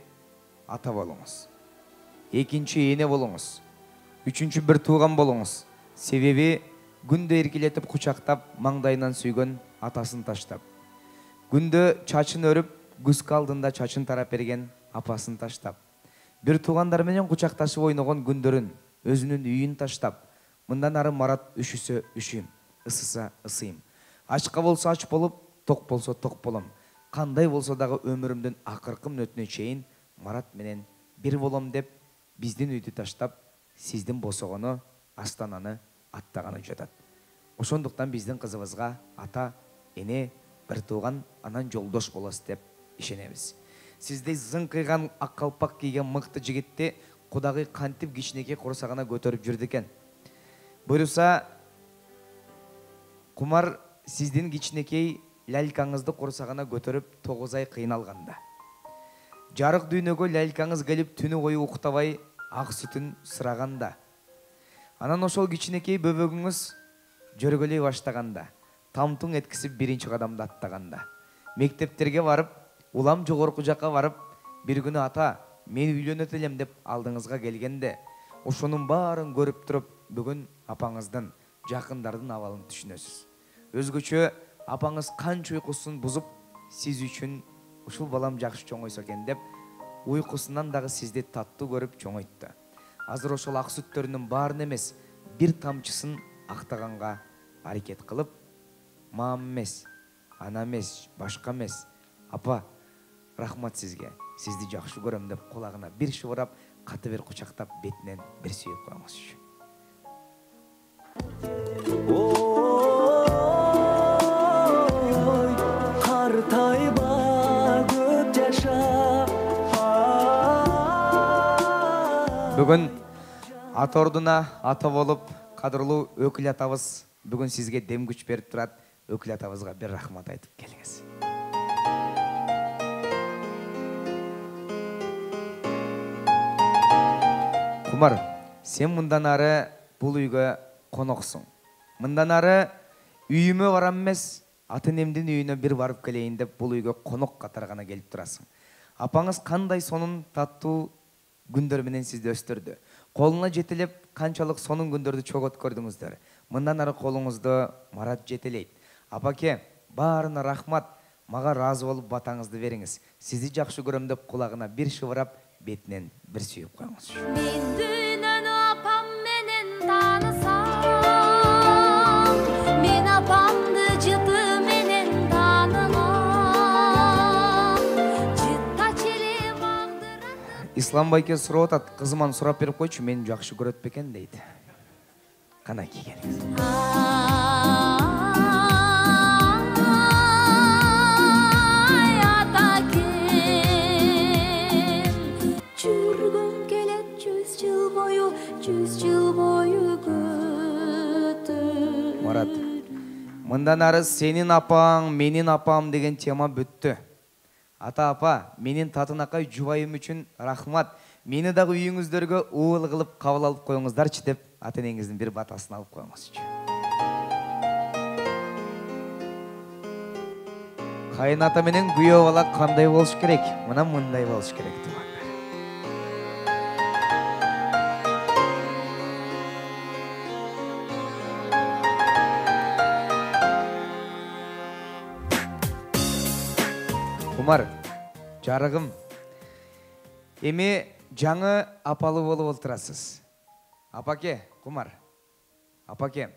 ата болуңуз. Экинчи эне болуңуз. Үчүнчү бир тууган болуңуз. Себеби күндө эркелетип кучактап, маңдайынан сүйгөн атасын таштап. Күндө чачын өрүп, күзгү алдында чачын тарап берген апасын таштап. Бир туугандар менен кучакташып ойногон күндөрүн, өзүнүн үйүн таштап. Мындан ары Марат үшүсө үшүм, ысыса ысыйм. Ачка болсо ач болуп, ток болсо ток болом. Кандай болсо дагы өмүрүмдүн акыркы мүнөтүнө чейин Марат менен бир болом деп биздин үйдү таштап, сиздин босогону, Астананы аттаганы жатат. Ошондуктан биздин кызыбызга ата, эне, бир тууган, анан жолдош болосуз деп ишенебиз. Сиздей зыңкыйган ак калпак кийген мыкты жигитти Кудагый кантип кичинекей курсагына көтөрүп жүрдү экен. Буюрса, Кумар сиздин кичинекей лялькаңызды курсагына көтөрүп 9 ай кыйналганда. Жарык дүйнөгө лялькаңыз келип түнү бою уктабай ак сүтүн сыраганда. Анан ошол кичинекей бөбөгүңүз жөргөлөй баштаганда, тамтуң эткисип биринчи кадамды аттаганда. Мектептерге барып, улам жогорку жакка барып, бир күнү ата, мен үйлөнөт элем деп алдыңызга келгенде, ошонун баарын көрүп туруп, бүгүн апаңыздын, жакындардын абалын түшүнөсүз. Өзгөчө апаңыз канча уйкусун бузуп, сиз үчүн ушул балам жакшы чоңойсо экен деп, уйкусунан дагы сизди таттуу көрүп чоңойтты. Азыр ошол ак сүттөрүнүн баарын эмес, бир тамчысын актаганга аракет кылып, мам эмес, ана эмес, башка эмес, апа, рахмат сизге, сизди жакшы көрөм деп кулагына бир шыбырап, каты бир кучактап, бетинен бир сүйүп коюңузчу. Бүгін ата ордуна ата болуп, кадырлуу өкүл атабыз бүгүн сизге дем күч берип турат. Өкүл атабызга бир рахмат айтып келиңиз. Кумар, сен мындан ары бұл үйге қонақсың. Мындан ары үйіме барам емес, ата-енемдің үйіне бір барып келейін деп бұл үйге қонақ қатарғана келіп тұрасың. Апаңыз қандай соның тату күндерменен сізді өстірді. Қолына жетелеп, қаншалық соның күндерді чоғыт көрдіңіздер. Мындан ары қолыңызды Марат жетелейді. Апаке, барына рахмат, маға разы болып батаңызды беріңіз. Сізді жақсы көрем деп құлағына бір шывырап, бетінен бір сүйіп қойыңыз. Мен дүйнөнү апам менен таанысам, мен апамды жыты менен таанымам. Жытта челе багдыра. Ислам байке сұрап атат, қызыман сұрап беріп қойшы, мен жақсы көрет бекен дейді. Қана кигеніңіз. Марат, мындан ары сенің апаң, менің апам деген тема бүтті. Ата апа, менің татынақай жұбайым үшін рахмат. Мені дағы үйіңіздерге уыл қылып қабыл алып қойыңыздаршы деп ата-енеңіздің бір батасын алып қойыңыз. Қайын ата менен күйеу бала қандай болыш керек? Мына мындай болыш керек, туғандар. Кумар, жарығым, еме жаңы апалы болып отырасыз. Апаке, Кумар, апаке,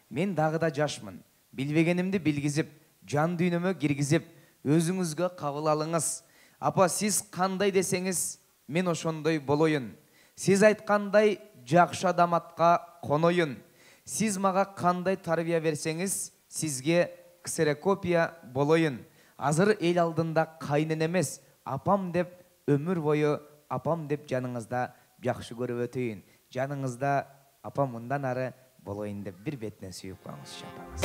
мен дағы да жашмын. Білбегенімді білгізіп, жан дүйнөмө киргизип, өзүңүзгө кабыл алыңыз. Апа, сиз кандай десеңиз, мен ошондой болоюн. Сиз айткандай жакшы адаматка коноюн. Сиз мага кандай тарбия берсеңиз, сизге ксерокопия болоюн. Азыр эл алдында кайнен эмес, апам деп өмүр бою апам деп жаныңызда жакшы көрүп өтөйүн. Жаныңызда апам мындан ары болоюн деп бир бетинен сүйүп коюңуз апаңыз.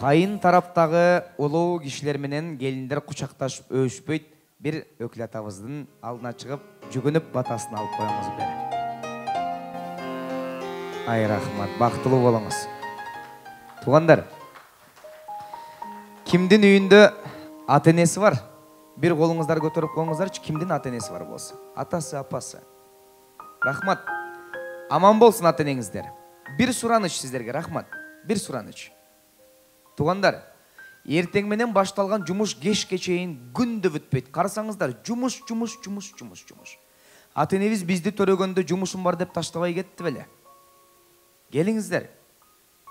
Кайын тараптагы улуу кишилер менен келиндер кучакташып өшпөйт, бир өкүл атабыздын алдына чыгып, жүгүнүп батасын алып коюңуз бери. Ай рахмат, бактылуу болуңуз. Тугандар, кимдин үйүндө ата-энеси бар? Бир колуңуздар көтөрүп коюңуздарчы, кимдин ата-энеси бар болсо? Атасы, апасы. Рахмат. Аман болсун ата-энеңиздер. Бир сураныч сиздерге, рахмат. Бир сураныч. Тугандар, эртең менен башталган жумуш кечке чейин күндө бүтпөйт. Карасаңыздар, жумуш. Ата-энебиз бизди төрөгөндө жумушум бар деп таштабай кетти беле? Келиңиздер.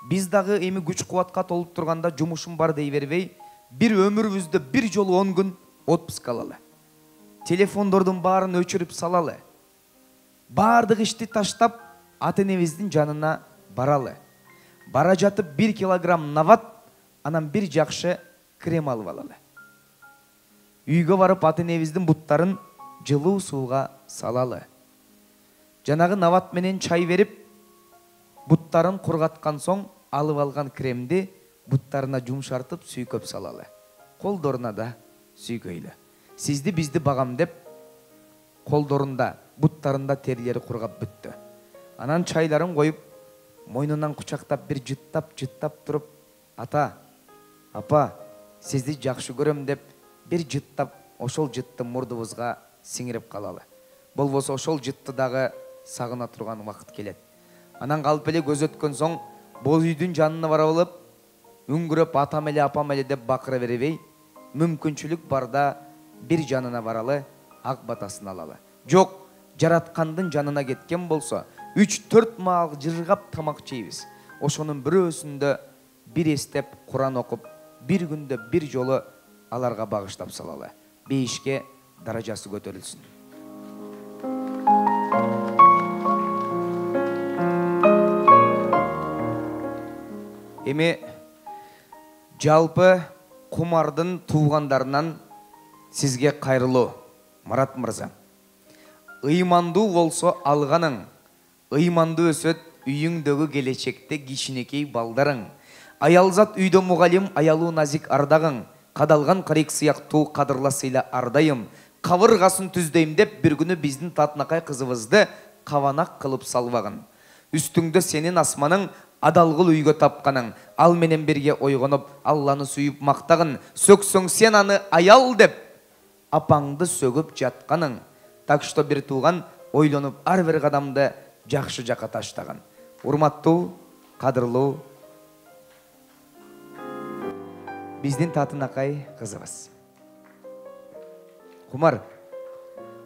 Биз дагы эми күч кубатка толуп турганда жумушум бар дей бербей, бир өмүрүбүздө бир жолу 10 күн отпуск алалы. Телефондордун баарын өчүрүп салалы. Бардык ишти таштап, ата-энебиздин жанына баралы. Бара жатып 1 килограмм нават, анан бир жакшы крем алып алалы. Үйгө барып ата-энебиздин буттарын жылуу сууга салалы. Жанагы нават менен чай берип, буттарын кургаткан соң алып алган кремди буттарына жумшартып сүйкөп салалы. Колдоруна да сүйкөйлү. Сизди бизди багам деп колдорунда, буттарында терилери кургап бүттү. Анан чайларын коюп, мойнунан кучактап бир жыттап туруп, ата, апа, сизди жакшы көрөм деп бир жыттап, ошол жытты мурдубузга сиңирип калалы. Болбосо ошол жытты дагы сагына турган убакыт келет. Анан калып эле көз өткөн соң, бул үйдүн жанына бара алып, үңгүрөп атам эле апам эле деп бакыра бербей, мүмкүнчүлүк барда бир жанына баралы, ак батасын алалы. Жок, жараткандын жанына кеткен болсо, 3-4 маал жыргап тамак жейбиз. Ошонун бирөөсүндө бир эстеп Куран окуп, бир күндө бир жолу аларга багыштап салалы. Бейишке даражасы көтөрүлсүн. Эми жалпы Кумардын туугандарынан сизге кайрылуу, Марат мырза. Ыймандуу болсо алганың, ыймандуу өсөт үйүңдөгү келечекте кичинекей балдарың. Аялзат үйдө мугалим, аялуу назик ардагың. Қадалған қарек сияқту қадырласыйлы ардайым. Қавырғасын түздейм деп бір күні біздің татынақай қызыбызды қаванақ қылып салвағын. Үстіңді сенен асманың адалғыл үйге тапқаның. Ал менен берге ойғанып, Алланы сүйіп мақтағын. Сөксің сен аны аял деп, апаңды сөгіп жатқаның. Так что бір туған ойланып әрбір қадамды жақшы жаққа таштаған. Урматтуу, қадырлуу біздің татынақай қызыбыз. Құмар,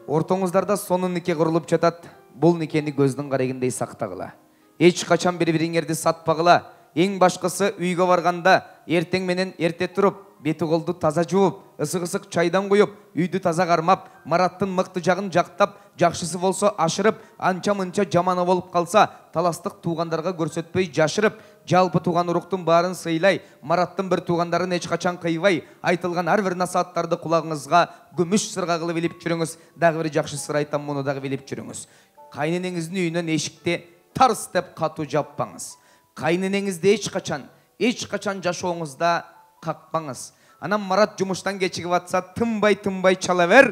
ортоңыздарда соның неке құрылып жатат, бұл некені көздің қарегіндей сақтағыла. Еш қачан бір-біріңерді сатпағыла. Ең башқысы үйге барғанда ертең менен ерте тұрып, беті қолды таза жуып, ысық-ысық чайдан қойып, үйді таза қармап, Мараттың мықты жағын жақтап, жақшысы болса ашырып, анча-мынча жаманы болып қалса, таластық туғандарға көрсетпей жашырып, жалпы туған ұрықтың барын сыйлай, Мараттың бір туғандарын еш қачан қайвай, айтылған әрбір насаттарды құлағыңызға күміш сырға қылып еліп жүріңіз, дағы бір жақшы сыр айтам, мұны дағы еліп жүріңіз. Қайненеңіздің үйінен ешікте тарс деп қату жаппаңыз. Қайненеңізді еш қачан жашуыңызда қақпаңыз. Анам Марат жұмыштан кешігіп атса, тынбай чала бер,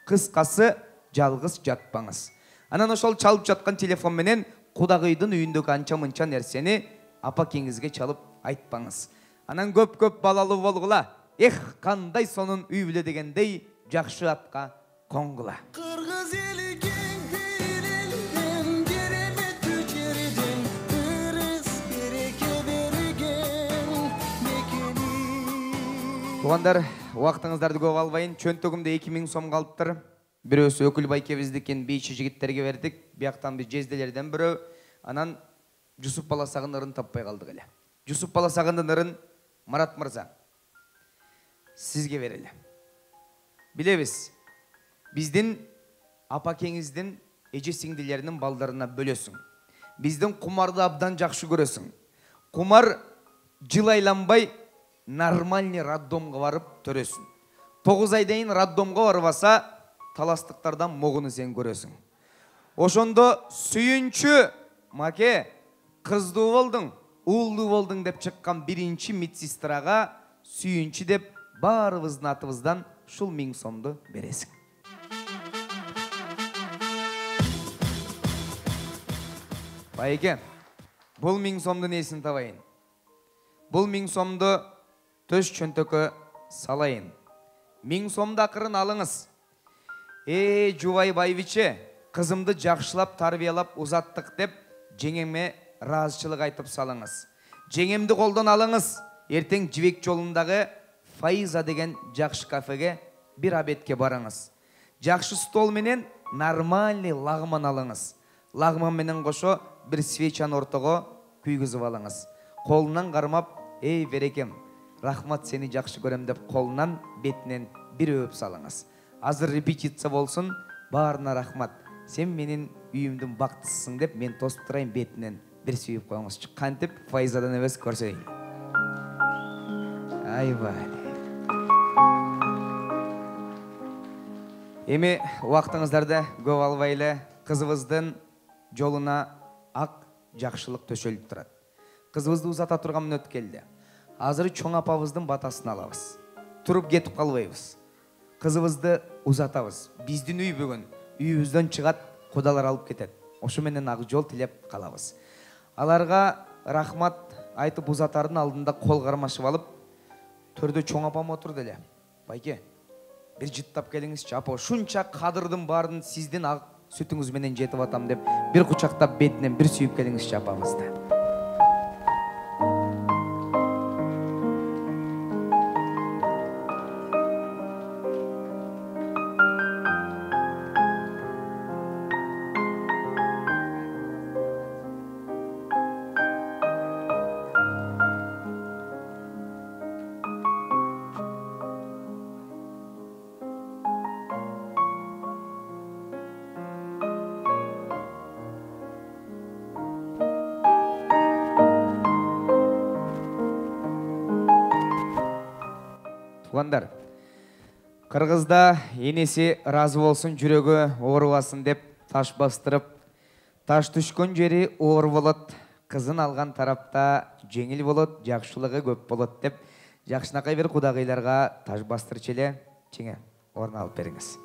қысқасы жалғыз жатпаңыз. Анан ошол чалып жатқан телефон менен құдағыйдың үйіндегі анча-мынча нәрсені апа кеңізге чалып айтпаңыз. Анан көп балалы болғыла, қандай соның үй біле дегендей жақшы атқа қоңғыла. Туғандар, уақытыңыздарды көп албайын. Чөнтөгімде 2000 сом қалыптыр. Біреусі өкіл байкебіздікен бейші жігіттерге бердік. Бияқтан біз жезделерден біреу. Анан Жусуп Баласағын ырын таппай қалдық әлі. Жусуп Баласағындың ырын Марат Мырза сізге берелі. Білебіз, біздің апа кеңіздің эже сіңділерінің балдарына бөлесің. Біздің Құмарды абдан жақшы көресің. Құмар жылайланбай нормальный роддомға барып төресің. 9 айдайын роддомға барбаса, таластықтардан моғыны сен көресің. Ошондо сүйінші, маке, қызды болдың, ұлды болдың деп шыққан бірінші медсестраға сүйінші деп барыбыздың атыбыздан шул 1000 сомды бересің. Байеке, бұл 1000 сомды несін табайын? Бұл 1000 сомды төш чөнтөкө салайын. 1000 сомды ақырын алыңыз. Жубай байвиче, қызымды жақшылап, тарбиялап, ұзаттық деп, жеңеме разышылық айтып салыңыз. Жеңемді қолдан алыңыз. Ертең жібек жолындағы Файза деген жақшы кафеге бір обедке барыңыз. Жақшы стол менен нормальный лағман алыңыз. Лағман менен қошо бір свечаны ортаға күйгізіп алыңыз. Қолынан қармап, берекем, рахмат, сені жақшы көрем деп қолынан бетінен бір өп салыңыз. Азыр репетиция болсын, барына рахмат. Сен менің үйімдің бақтысысың деп, мен тосып тұрайын, бетінен бір сүйіп қойыңыз. Қантып Файзадан өз көрсейін. Айбай. Еме уақытыңыздарды көп албайлы, қызыбыздың жолына ақ жақшылық төшеліп тұрады. Қызыбызды ұзата тұрған мүнөт келді. Азыр чоң апабыздың батасын алабыз. Тұрып кетіп қалбайбыз. Қызыбызды ұзатабыз. Біздің үй бүгін үйімізден шығат, құдалар алып кетеді. Ошу менен ақ жол тілеп қалабыз. Аларға рахмат айтып ұзатардың алдында қол қармашып алып, төрде чоң апам отырды әле. Байке, бір жыттап келіңізші, апа, шунша қадырдың барын сіздің ақ сүтіңіз менен жетіп атам деп, бір құшақтап бетінен бір сүйіп келіңізші апамызды. Туғандар, қырғызда енесі разы болсын, жүрегі орыласын деп таш бастырып, таш түшкөн жері ор болот, қызын алған тарапта жеңіл болот, жақшылығы көп болот деп Жакшынакай бир кудагыйларга таж бастырчу эле. Чеңе, орун алып бериңиз.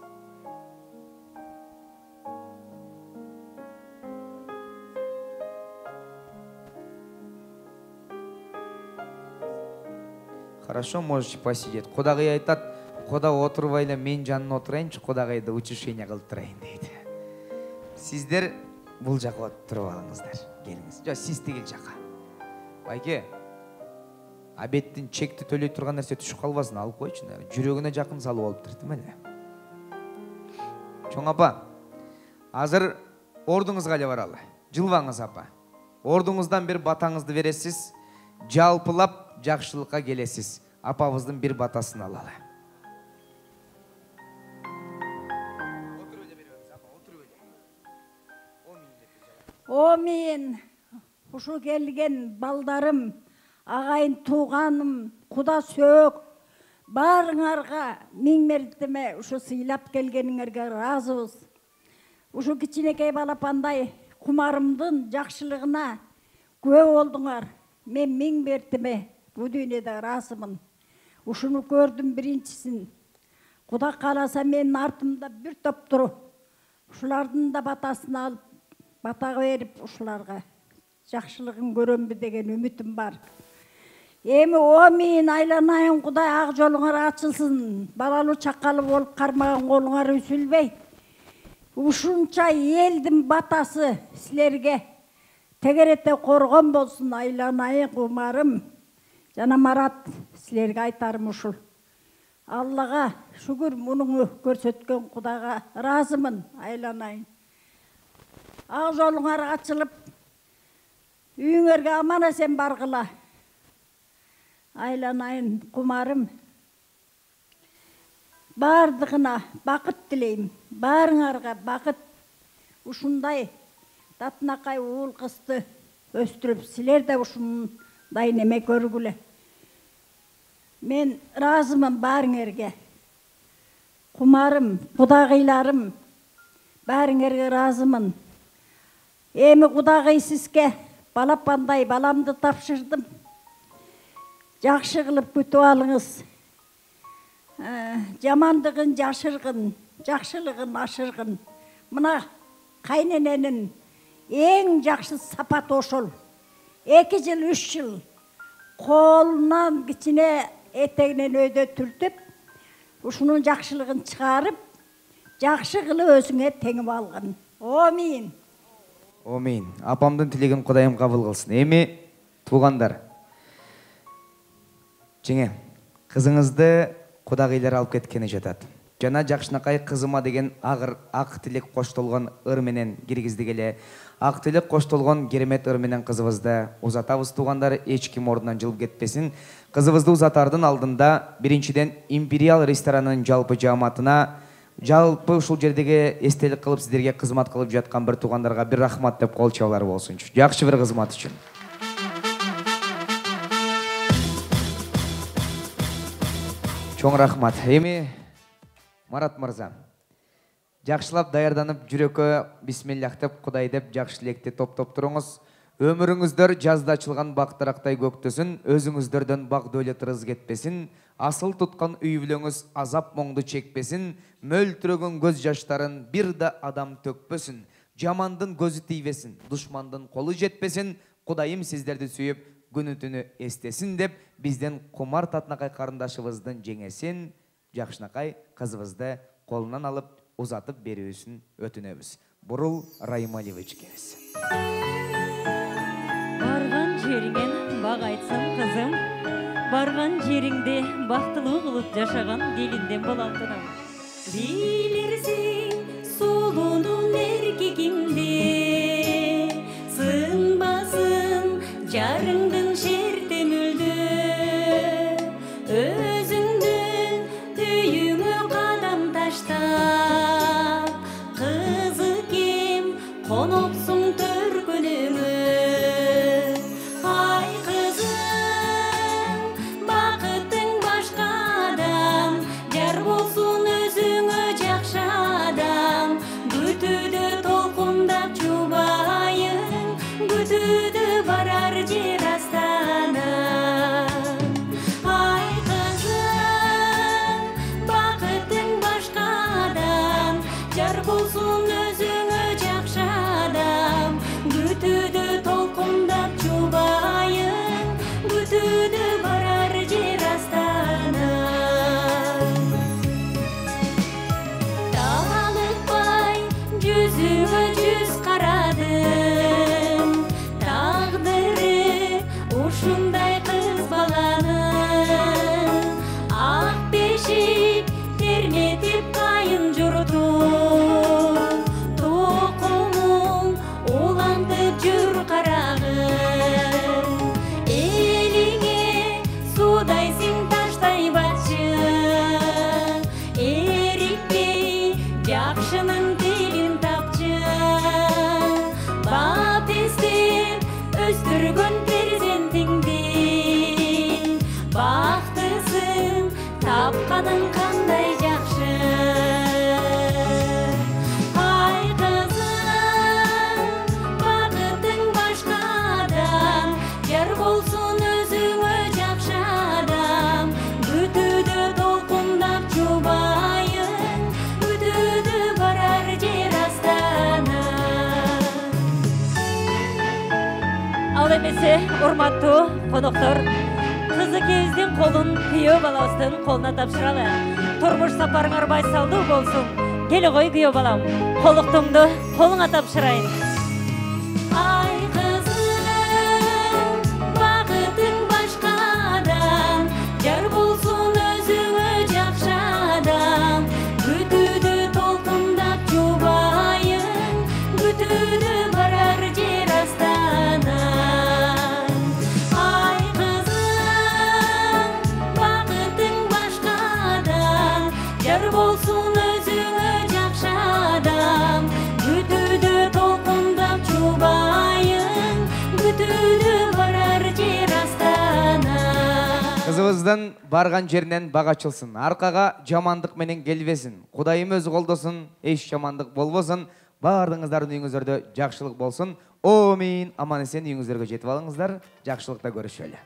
Хорошо, можете посидеть. Кудагый айтат, куда отурбай эле мен жанына отурайынчы, кудагайды учушение кылып турайын дейт. Сиздер бул жакка туруп алыңыздар. Келиңиз. Жо, сиз тигил жакка. Байке, абеттин чекти төлөй турган нерсе түшүп калбасын, алып койчу. Жүрөгүнө жакын салып алыптыр, тим эле. Чоң апа, азыр ордуңузга эле баралы. Жылбаңыз апа. Ордуңуздан бир батаңызды бересиз, жалпылап жакшылыкка келесиз. Апабыздын бир батасын алалы. Мен ушу келген балдарым, агайын тууганым, куда сөөк баарыңарга миң мертеме ушу сыйлап келгениңерге ыраазыбыз. Ушу кичинекей балапандай кумарымдын жакшылыгына күбө болдуңар. Мен миң мертеме бу дүйнөдө ыраазымын. Ушуну көрдүм биринчисин. Куда кааласа менин артымда бир топ туруп, ушулардын да батасын алып, батага берип ушуларга жакшылыгын көрөмбү деген үмүтүм бар. Эми мен айланайын Кудай ак жолуңар ачылсын. Балалуу чакалы болуп кармаган колуңар үзүлбөй. Ушунча элдин батасы силерге тегерете коргон болсун айланайын кумарым. Жана Марат, силерге айтарым ушул. Аллага шүгүр мунуңу көрсөткөн Кудайга ыраазымын айланайын. Ак жолуңар ачылып, үйүңөргө аман эсен баргыла. Айланайын кумарым. Бардыгына бакыт тилейм. Баарыңарга бакыт. Ушундай татынакай уул кызды өстүрүп, силер да ушундай неме көргүлө. Мен ыраазымын баарыңерге. Кумарым, кудагыйларым, баарыңерге ыраазымын. Эми кудагый сизге балапандай баламды тапшырдым. Жакшы кылып күтүп алыңыз. Жамандыгын жашыргын, жакшылыгын ашыргын. Мына кайнененин эң жакшы сапаты ошол. 2 жыл, 3 жыл колунан кичине этегинен өйдө түртүп, ушунун жакшылыгын чыгарып, жакшы кылып өзүңө теңип алгын. Амин. Амин. Апамдын тилегин Кудайым кабыл кылсын. Эми туугандар, жеңе, кызыңызды кудагыйлар алып кеткени жатат. Жана Жакшынакай кызыма деген ак тилек коштолгон ыр менен киргизди келе. Ак тилек коштолгон керемет ыр менен кызыбызды узатабыз туугандар, эч ким ордунан жылып кетпесин. Кызыбызды узатардын алдында биринчиден Империал ресторанынын жалпы жааматына, жалпы ушул жердеги эстелик кылып сиздерге кызмат кылып жаткан бир туугандарга бир рахмат деп кол чабуулар болсунчу. Жакшы бир кызмат үчүн. Чоң рахмат. Эми Марат мырза, жакшылап даярданып жүрөккө бисмиллах деп Кудай деп жакшы тилекти топтоп туруңуз. Өмүрүңүздөр жазда ачылган бактырактай көктөсүн, өзүңүздөрдөн бак дөөлөтүрүз кетпесин, асыл туткан үй бүлөңүз азап моңду чекпесин, мөлтүрөгөн көз жаштарын бир да адам төкпөсүн, жамандын көзү тийбесин, душмандын колу жетпесин, Кудайым сиздерди сүйүп, күнү-түнү эстесин деп бизден Кумар Татынакай карындашыбыздын жеңесин Жакшынакай кызыбызды колунан алып узатып берүүсүн өтүнөбүз. Бурул Раймалевич келиңиз. Барган жериңен бак айтсын кызым, барган жериңде бактылуу кылып жашаган келинден болалтынам. Билерсиң сулуунун эркегиңде сынбасын жарыңдын шертемүлдү, өзүңдүн үйүңө кадам таштап, кызы кем конопсуң төркүнүңө. Ай кызым, бакытың башка адам, жар болсун өзүңө жакшы болсун өзүңө жакшы адам, күтүүдө толкундап жубайың, күтүүдө барар жер астана. Талыкпай жүзүңө жүз карадым, тагдыры ушундай кыз баланын, ак бешик терметип кайын журтуп, токумун улантып жүр карагым, элиңе суудайсың таштай батчы, эрикпей жакшынын тилин тапчы, бап эстеп өстүргөн перзентиңди, бактысын тапканың кандай жакшы. Ай кызым, бакытың башкадан, жар болсун өзүңө жакшы адам, күтүүдө толкундап жубайың, күтүүдө барар жер астана. Ал эмесе, урматтуу коноктор, кызыкебиздин колун күйөө балабыздын колуна тапшыралы. Турмуш сапарыңар байсалдуу болсун. Келе кой күйөө балам, колуктуңду колуңа тапшырайын. Ай кызым, бакытың башкадан, жар болсун өзүңө жакшы адам, күтүүдө толкундап жубайың, күтүүдө барар жер астана. Ай кызым, бакытың башкадан, жар болсун өзүңө жакшы адам, күтүүдө толкундап жубайың, күтүүдө барар жер астана. Кызыбыздын барган жеринен бага чылсын, аркага жамандык менен келбесин, Кудайым өзү колдосун, эч жамандык болбосун, баардыгыңыздардын үйүңүздөрдө жакшылык болсун. Амин, аман эсен үйүңүздөргө жетип алыңыздар, жакшылыкта көрүшөлү.